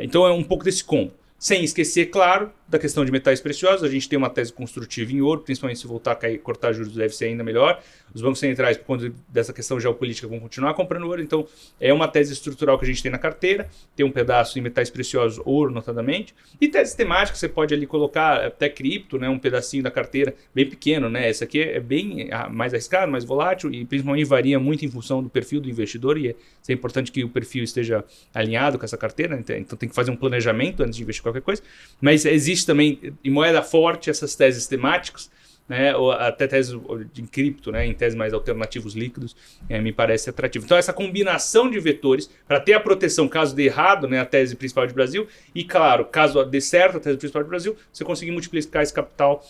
Então é um pouco desse combo. Sem esquecer, claro, da questão de metais preciosos. A gente tem uma tese construtiva em ouro, principalmente se voltar a cair, cortar juros deve ser ainda melhor. Os bancos centrais, por conta dessa questão geopolítica, vão continuar comprando ouro. Então, é uma tese estrutural que a gente tem na carteira. Tem um pedaço em metais preciosos, ouro notadamente. E teses temáticas, você pode ali colocar até cripto, né, um pedacinho da carteira bem pequeno. Né? Esse aqui é bem mais arriscado, mais volátil e principalmente varia muito em função do perfil do investidor. E é importante que o perfil esteja alinhado com essa carteira. Então, tem que fazer um planejamento antes de investir qualquer coisa. Mas existe também em moeda forte essas teses temáticas, né, ou até teses de cripto, né, em teses mais alternativos líquidos, me parece atrativo. Então essa combinação de vetores para ter a proteção caso dê errado, né, a tese principal do Brasil, e claro, caso dê certo a tese principal do Brasil, você conseguir multiplicar esse capital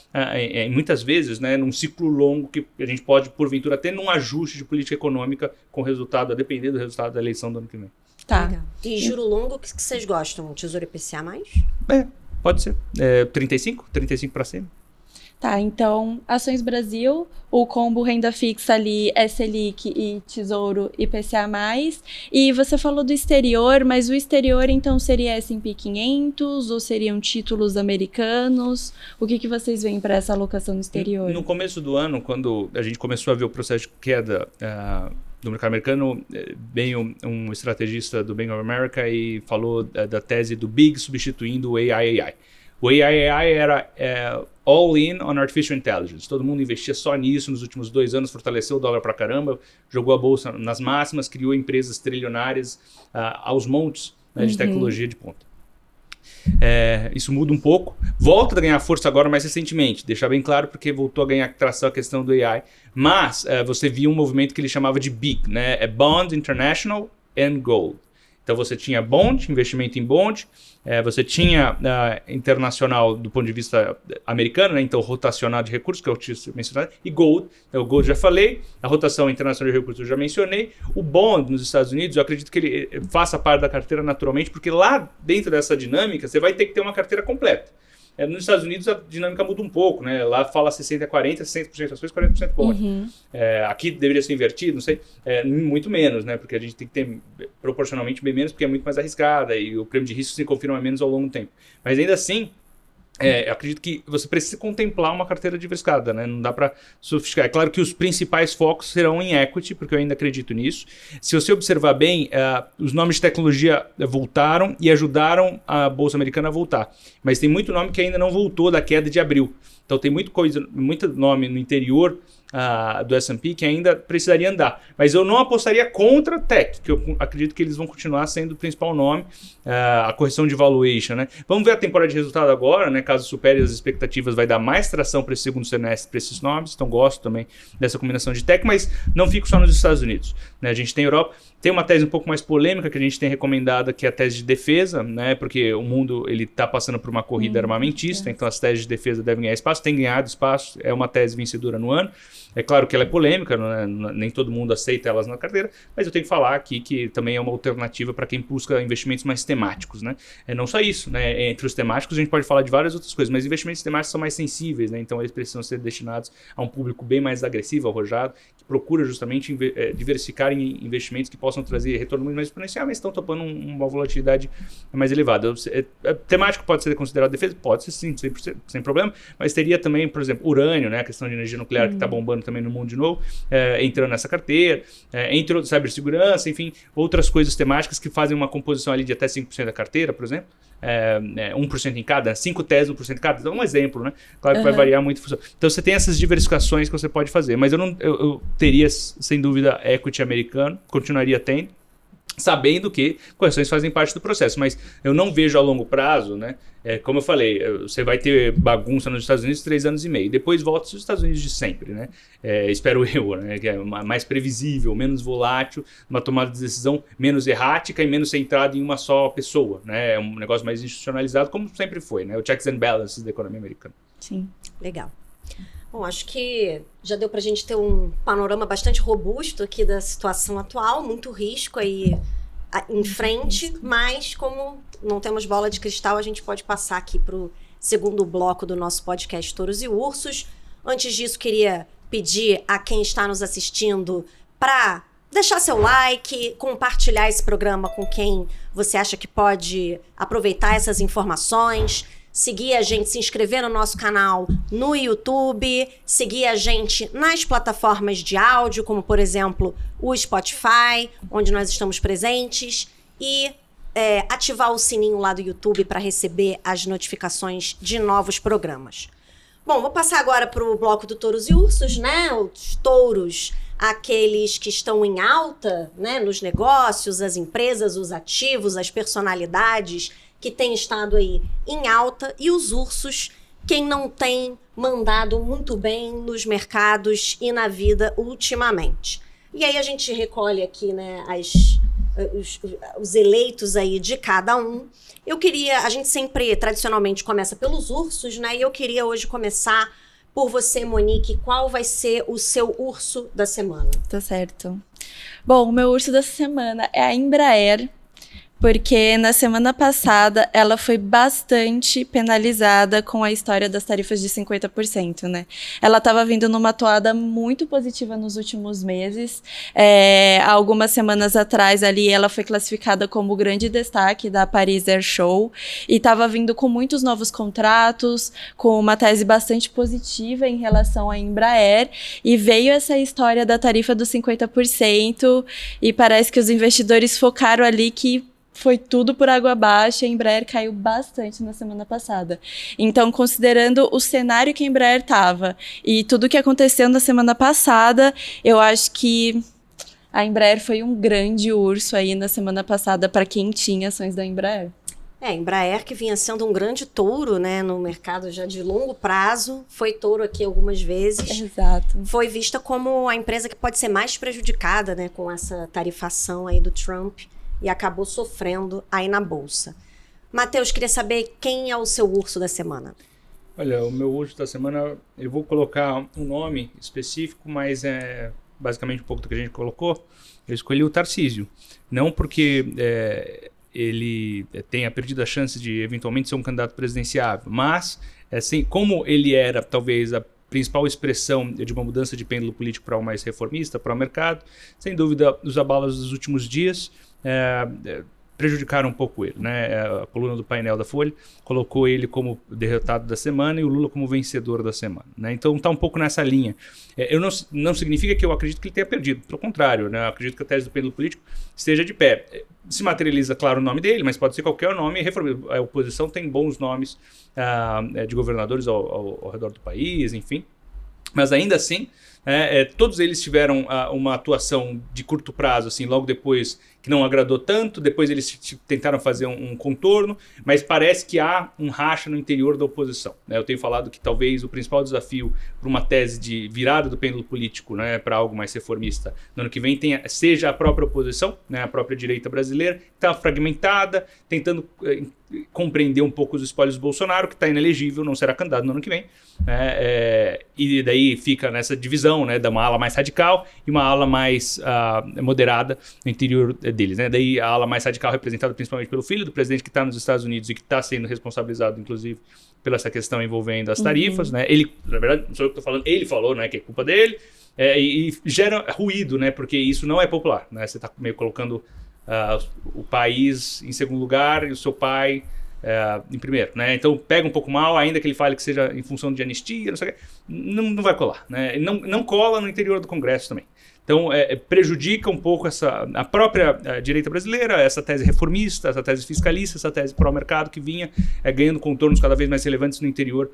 muitas vezes, né, num ciclo longo que a gente pode, porventura, ter num ajuste de política econômica com resultado, a depender do resultado da eleição do ano que vem. Tá. Legal. E juro longo, o que vocês gostam? Tesouro IPCA mais? Pode ser. 35 para cima. Tá, então, Ações Brasil, o combo renda fixa ali é Selic e Tesouro IPCA+. E você falou do exterior, mas o exterior então seria S&P 500 ou seriam títulos americanos? O que vocês veem para essa alocação no exterior? No começo do ano, quando a gente começou a ver o processo de queda do mercado americano, veio um estrategista do Bank of America e falou da tese do Big substituindo o AIAI. O AIAI era all in on artificial intelligence. Todo mundo investia só nisso nos últimos 2 anos, fortaleceu o dólar pra caramba, jogou a bolsa nas máximas, criou empresas trilionárias aos montes, né, de tecnologia de ponta. Isso muda um pouco, volta a ganhar força agora mais recentemente, deixar bem claro porque voltou a ganhar tração a questão do AI, mas você viu um movimento que ele chamava de BIG, né? Bond International and Gold. Então você tinha bond, investimento em bond, você tinha internacional do ponto de vista americano, né? Então rotacional de recursos, que eu tinha mencionado, e gold. Então o gold já falei, a rotação internacional de recursos eu já mencionei. O bond nos Estados Unidos, eu acredito que ele faça parte da carteira naturalmente, porque lá dentro dessa dinâmica você vai ter que ter uma carteira completa. Nos Estados Unidos a dinâmica muda um pouco, né? Lá fala 60-40, 60% ações, 40% bond. Aqui deveria ser invertido, não sei, muito menos, né? Porque a gente tem que ter proporcionalmente bem menos, porque é muito mais arriscada e o prêmio de risco se confirma menos ao longo do tempo. Mas ainda assim, eu acredito que você precisa contemplar uma carteira diversificada, né? Não dá para sofisticar. É claro que os principais focos serão em equity, porque eu ainda acredito nisso. Se você observar bem, os nomes de tecnologia voltaram e ajudaram a Bolsa Americana a voltar. Mas tem muito nome que ainda não voltou da queda de abril. Então tem muito nome no interior do S&P que ainda precisaria andar. Mas eu não apostaria contra tech, que eu acredito que eles vão continuar sendo o principal nome, a correção de valuation, né? Vamos ver a temporada de resultado agora, né? Caso supere as expectativas, vai dar mais tração para esse segundo semestre para esses nomes. Então gosto também dessa combinação de tech, mas não fico só nos Estados Unidos, né? A gente tem Europa. Tem uma tese um pouco mais polêmica que a gente tem recomendada, que é a tese de defesa, né? Porque o mundo está passando por uma corrida armamentista, então as teses de defesa devem ganhar espaço, tem ganhado espaço, é uma tese vencedora no ano. É claro que ela é polêmica, nem todo mundo aceita elas na carteira, mas eu tenho que falar aqui que também é uma alternativa para quem busca investimentos mais temáticos, né? Não só isso, né? Entre os temáticos a gente pode falar de várias outras coisas, mas investimentos temáticos são mais sensíveis, né? Então eles precisam ser destinados a um público bem mais agressivo, arrojado, que procura justamente diversificar em investimentos que possam trazer retorno muito mais exponencial, mas estão topando uma volatilidade mais elevada. Temático pode ser considerado defesa? Pode ser sim, sem problema, mas teria também, por exemplo, urânio, né? A questão de energia nuclear que está bombando também no mundo de novo, entrando nessa carteira, entre outros, cibersegurança, enfim, outras coisas temáticas que fazem uma composição ali de até 5% da carteira, por exemplo, 1% em cada, 5 teses, 1% em cada, então um exemplo, né? Claro que vai variar muito. Então você tem essas diversificações que você pode fazer, mas eu teria, sem dúvida, equity americano, continuaria tendo, sabendo que correções fazem parte do processo, mas eu não vejo a longo prazo, né? Como eu falei, você vai ter bagunça nos Estados Unidos 3 anos e meio, depois volta aos Estados Unidos de sempre, né? Espero eu, né? Que é mais previsível, menos volátil, uma tomada de decisão menos errática e menos centrada em uma só pessoa, né? É um negócio mais institucionalizado, como sempre foi, né? O checks and balances da economia americana. Sim. Legal. Bom, acho que já deu para a gente ter um panorama bastante robusto aqui da situação atual, muito risco aí em frente, mas como não temos bola de cristal, a gente pode passar aqui para o segundo bloco do nosso podcast Touros e Ursos. Antes disso, queria pedir a quem está nos assistindo para deixar seu like, compartilhar esse programa com quem você acha que pode aproveitar essas informações, seguir a gente, se inscrever no nosso canal no YouTube, seguir a gente nas plataformas de áudio, como, por exemplo, o Spotify, onde nós estamos presentes, e ativar o sininho lá do YouTube para receber as notificações de novos programas. Bom, vou passar agora para o bloco do Touros e Ursos, né? Os touros, aqueles que estão em alta, né? Nos negócios, as empresas, os ativos, as personalidades que têm estado aí em alta, e os ursos, quem não tem mandado muito bem nos mercados e na vida ultimamente. E aí a gente recolhe aqui, né, os eleitos aí de cada um. A gente sempre, tradicionalmente, começa pelos ursos, né, e eu queria hoje começar por você, Monique. Qual vai ser o seu urso da semana? Tá certo. Bom, o meu urso dessa semana é a Embraer, porque na semana passada ela foi bastante penalizada com a história das tarifas de 50%, né? Ela estava vindo numa toada muito positiva nos últimos meses. Há algumas semanas atrás ali ela foi classificada como o grande destaque da Paris Air Show e estava vindo com muitos novos contratos, com uma tese bastante positiva em relação à Embraer, e veio essa história da tarifa dos 50% e parece que os investidores focaram ali que foi tudo por água abaixo, e a Embraer caiu bastante na semana passada. Então, considerando o cenário que a Embraer estava e tudo que aconteceu na semana passada, eu acho que a Embraer foi um grande urso aí na semana passada para quem tinha ações da Embraer. A Embraer, que vinha sendo um grande touro, né, no mercado já de longo prazo, foi touro aqui algumas vezes. Exato. Foi vista como a empresa que pode ser mais prejudicada, né, com essa tarifação aí do Trump. e acabou sofrendo aí na Bolsa. Matheus, queria saber quem é o seu urso da semana. Olha, o meu urso da semana, eu vou colocar um nome específico, mas é basicamente um pouco do que a gente colocou. Eu escolhi o Tarcísio. Não porque ele tenha perdido a chance de eventualmente ser um candidato presidenciável, mas assim, como ele era talvez a principal expressão de uma mudança de pêndulo político para o mais reformista, para o mercado, sem dúvida os abalos dos últimos dias prejudicaram um pouco ele, né? A coluna do painel da Folha colocou ele como derrotado da semana e o Lula como vencedor da semana, né? Então está um pouco nessa linha. Não significa que eu acredito que ele tenha perdido, pelo contrário, né? Eu acredito que a tese do pêndulo político esteja de pé. Se materializa, claro, o nome dele, mas pode ser qualquer nome. A oposição tem bons nomes de governadores ao redor do país, enfim. Mas ainda assim, todos eles tiveram uma atuação de curto prazo, assim, logo depois que não agradou tanto, depois eles tentaram fazer um contorno, mas parece que há um racha no interior da oposição, né? Eu tenho falado que talvez o principal desafio para uma tese de virada do pêndulo político, né, para algo mais reformista no ano que vem seja a própria oposição, né, a própria direita brasileira, que está fragmentada, tentando compreender um pouco os espólios do Bolsonaro, que está inelegível, não será candidato no ano que vem, e daí fica nessa divisão, né, de uma ala mais radical e uma ala mais moderada no interior deles, né? Daí a ala mais radical representada principalmente pelo filho do presidente que está nos Estados Unidos e que está sendo responsabilizado, inclusive, pela essa questão envolvendo as tarifas, né? Ele, na verdade, não sou eu que estou falando, ele falou, né, que é culpa dele, e gera ruído, né, porque isso não é popular, né? Você está meio colocando o país em segundo lugar e o seu pai em primeiro, né? Então pega um pouco mal, ainda que ele fale que seja em função de anistia, não sei o que, não vai colar, né? Não cola no interior do Congresso também. Então prejudica um pouco a própria direita brasileira, essa tese reformista, essa tese fiscalista, essa tese pró-mercado que vinha ganhando contornos cada vez mais relevantes no interior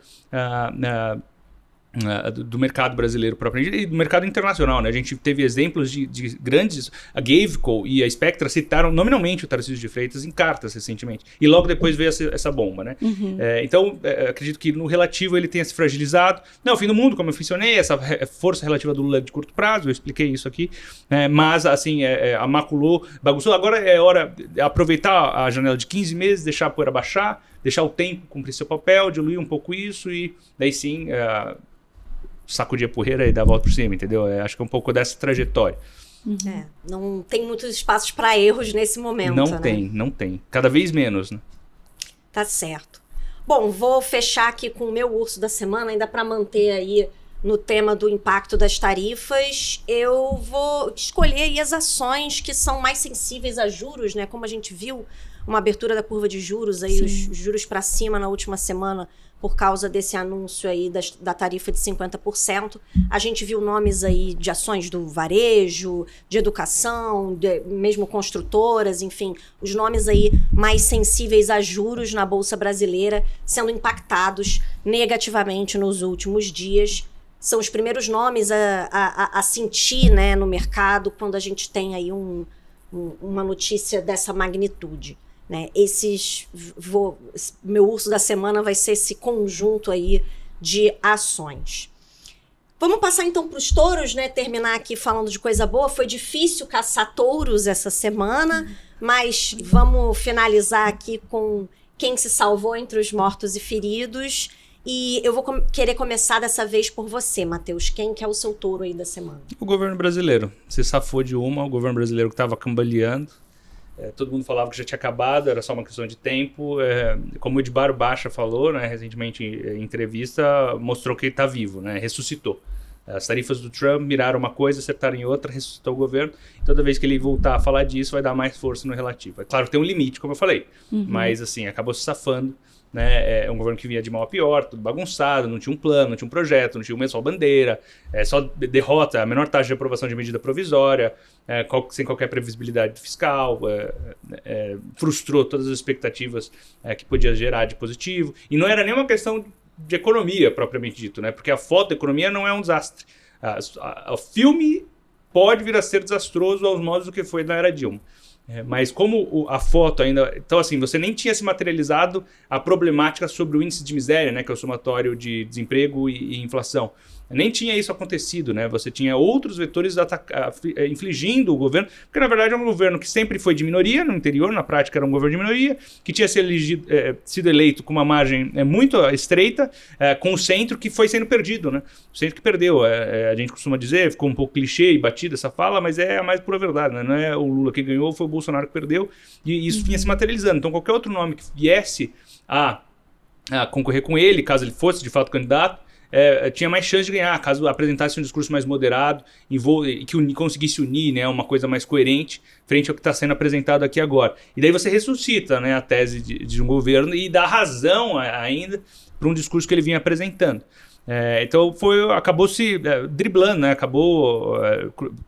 do mercado brasileiro propriamente e do mercado internacional, né? A gente teve exemplos de grandes, a Gaveco e a Spectra citaram nominalmente o Tarcísio de Freitas em cartas recentemente, e logo depois veio essa bomba, né? Então acredito que no relativo ele tenha se fragilizado. Não é o fim do mundo, como eu mencionei, essa força relativa do Lula de curto prazo, eu expliquei isso aqui, mas assim, amaculou, bagunçou. Agora é hora de aproveitar a janela de 15 meses, deixar a poeira baixar, deixar o tempo cumprir seu papel, diluir um pouco isso e daí sim sacudir a poeira e dar a volta por cima, entendeu? Acho que é um pouco dessa trajetória. Não tem muitos espaços para erros nesse momento, Não tem. Cada vez menos, né? Tá certo. Bom, vou fechar aqui com o meu urso da semana, ainda para manter aí no tema do impacto das tarifas. Eu vou escolher aí as ações que são mais sensíveis a juros, né? Como a gente viu, uma abertura da curva de juros, aí os juros para cima na última semana, por causa desse anúncio aí da tarifa de 50%. A gente viu nomes aí de ações do varejo, de educação, mesmo construtoras, enfim, os nomes aí mais sensíveis a juros na Bolsa Brasileira sendo impactados negativamente nos últimos dias. São os primeiros nomes a sentir, né, no mercado quando a gente tem aí uma notícia dessa magnitude, né? Meu urso da semana vai ser esse conjunto aí de ações. Vamos passar então para os touros, né? Terminar aqui falando de coisa boa. Foi difícil caçar touros essa semana, mas vamos finalizar aqui com quem se salvou entre os mortos e feridos. E eu vou querer começar dessa vez por você, Matheus. Quem que é o seu touro aí da semana? O governo brasileiro. Se safou de o governo brasileiro que estava cambaleando. Todo mundo falava que já tinha acabado, era só uma questão de tempo. Como o Edbar Baixa falou, né, recentemente em entrevista, mostrou que ele está vivo, né, ressuscitou. As tarifas do Trump miraram uma coisa, acertaram em outra, ressuscitou o governo. Toda vez que ele voltar a falar disso, vai dar mais força no relativo. É claro que tem um limite, como eu falei, mas assim, acabou se safando. Né? É um governo que vinha de mal a pior, tudo bagunçado, não tinha um plano, não tinha um projeto, não tinha uma só bandeira, só derrota, a menor taxa de aprovação de medida provisória, sem qualquer previsibilidade fiscal, frustrou todas as expectativas que podia gerar de positivo. E não era nem uma questão de economia, propriamente dito, né? Porque a foto da economia não é um desastre. O filme pode vir a ser desastroso aos modos do que foi na era Dilma. Mas como a foto ainda... Então, assim, você nem tinha se materializado a problemática sobre o índice de miséria, né, que é o somatório de desemprego e inflação. Nem tinha isso acontecido, né? Você tinha outros vetores infligindo o governo, porque na verdade é um governo que sempre foi de minoria no interior, na prática era um governo de minoria, que tinha sido eleito com uma margem muito estreita, com o centro que foi sendo perdido, né? O centro que perdeu. A gente costuma dizer, ficou um pouco clichê e batida essa fala, mas é a mais pura verdade, né? Não é o Lula que ganhou, foi o Bolsonaro que perdeu, e isso vinha se materializando. Então qualquer outro nome que viesse a concorrer com ele, caso ele fosse de fato candidato, tinha mais chance de ganhar, caso apresentasse um discurso mais moderado e que conseguisse unir, né, uma coisa mais coerente frente ao que está sendo apresentado aqui agora. E daí você ressuscita, né, a tese de um governo e dá razão ainda para um discurso que ele vinha apresentando. Então acabou se driblando, né?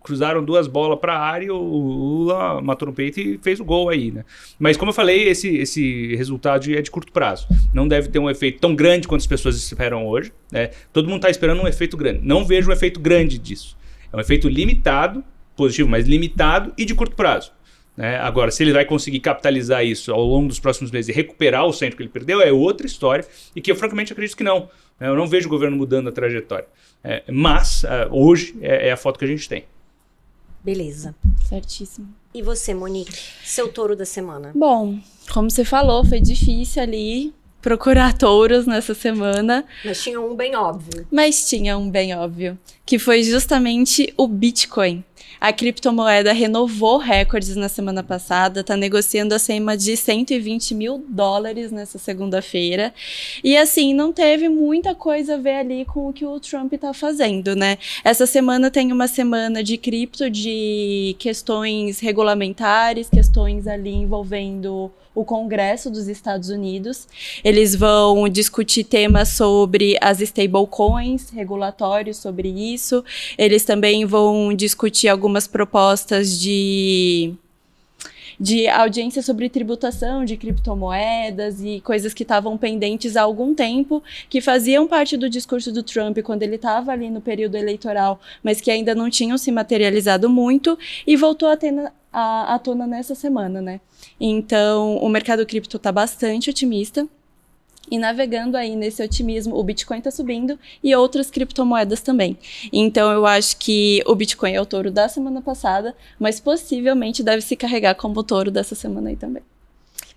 Cruzaram duas bolas para a área e o Lula matou no peito e fez o gol aí, né? Mas como eu falei, esse resultado é de curto prazo. Não deve ter um efeito tão grande quanto as pessoas esperam hoje, né? Todo mundo está esperando um efeito grande. Não vejo um efeito grande disso. É um efeito limitado, positivo, mas limitado e de curto prazo. Agora, se ele vai conseguir capitalizar isso ao longo dos próximos meses e recuperar o centro que ele perdeu, é outra história e que eu francamente acredito que não. Eu não vejo o governo mudando a trajetória. Mas hoje é a foto que a gente tem. Beleza. Certíssimo. E você, Monique? Seu touro da semana? Bom, como você falou, foi difícil ali procurar touros nessa semana. Mas tinha um bem óbvio. Que foi justamente o Bitcoin. A criptomoeda renovou recordes na semana passada, está negociando acima de $120 mil nessa segunda-feira. E assim, não teve muita coisa a ver ali com o que o Trump está fazendo, né? Essa semana tem uma semana de cripto, de questões regulamentares, questões ali envolvendo o Congresso dos Estados Unidos. Eles vão discutir temas sobre as stablecoins, regulatórios sobre isso. Eles também vão discutir algumas propostas de audiência sobre tributação de criptomoedas e coisas que estavam pendentes há algum tempo, que faziam parte do discurso do Trump quando ele estava ali no período eleitoral, mas que ainda não tinham se materializado muito, e voltou à tona nessa semana, né? Então, o mercado cripto está bastante otimista, e navegando aí nesse otimismo, o Bitcoin está subindo e outras criptomoedas também. Então, eu acho que o Bitcoin é o touro da semana passada, mas possivelmente deve se carregar como o touro dessa semana aí também.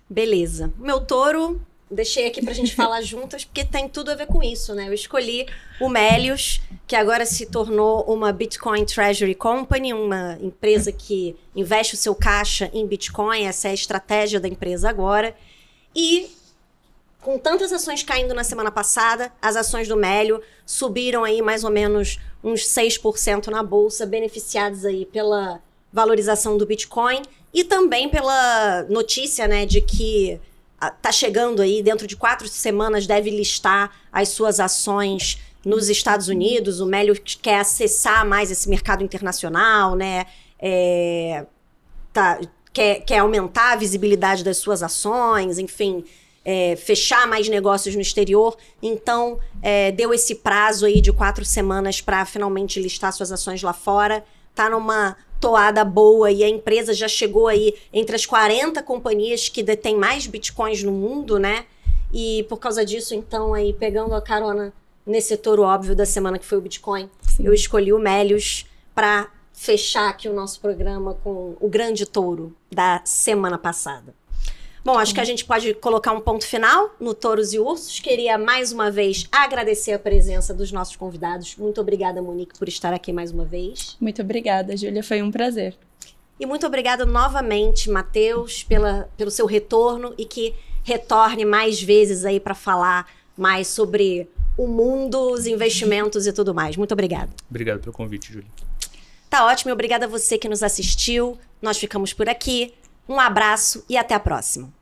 Beleza. Meu touro, deixei aqui pra gente falar juntas, porque tem tudo a ver com isso, né? Eu escolhi o Melius, que agora se tornou uma Bitcoin Treasury Company, uma empresa que investe o seu caixa em Bitcoin. Essa é a estratégia da empresa agora. E com tantas ações caindo na semana passada, as ações do Melius subiram aí mais ou menos uns 6% na bolsa, beneficiadas aí pela valorização do Bitcoin e também pela notícia, né, de que tá chegando aí, dentro de 4 semanas, deve listar as suas ações nos Estados Unidos. O Melius quer acessar mais esse mercado internacional, né? Quer aumentar a visibilidade das suas ações, enfim, fechar mais negócios no exterior. Então, deu esse prazo aí de 4 semanas para finalmente listar suas ações lá fora. Tá numa toada boa e a empresa já chegou aí entre as 40 companhias que detêm mais bitcoins no mundo, né? E por causa disso, então, aí pegando a carona nesse touro óbvio da semana que foi o Bitcoin, sim, eu escolhi o Melius para fechar aqui o nosso programa com o grande touro da semana passada. Bom, acho que a gente pode colocar um ponto final no Touros e Ursos. Queria mais uma vez agradecer a presença dos nossos convidados. Muito obrigada, Monique, por estar aqui mais uma vez. Muito obrigada, Júlia. Foi um prazer. E muito obrigada novamente, Matheus, pelo seu retorno e que retorne mais vezes aí para falar mais sobre o mundo, os investimentos e tudo mais. Muito obrigada. Obrigado pelo convite, Júlia. Tá ótimo. Obrigada a você que nos assistiu. Nós ficamos por aqui. Um abraço e até a próxima.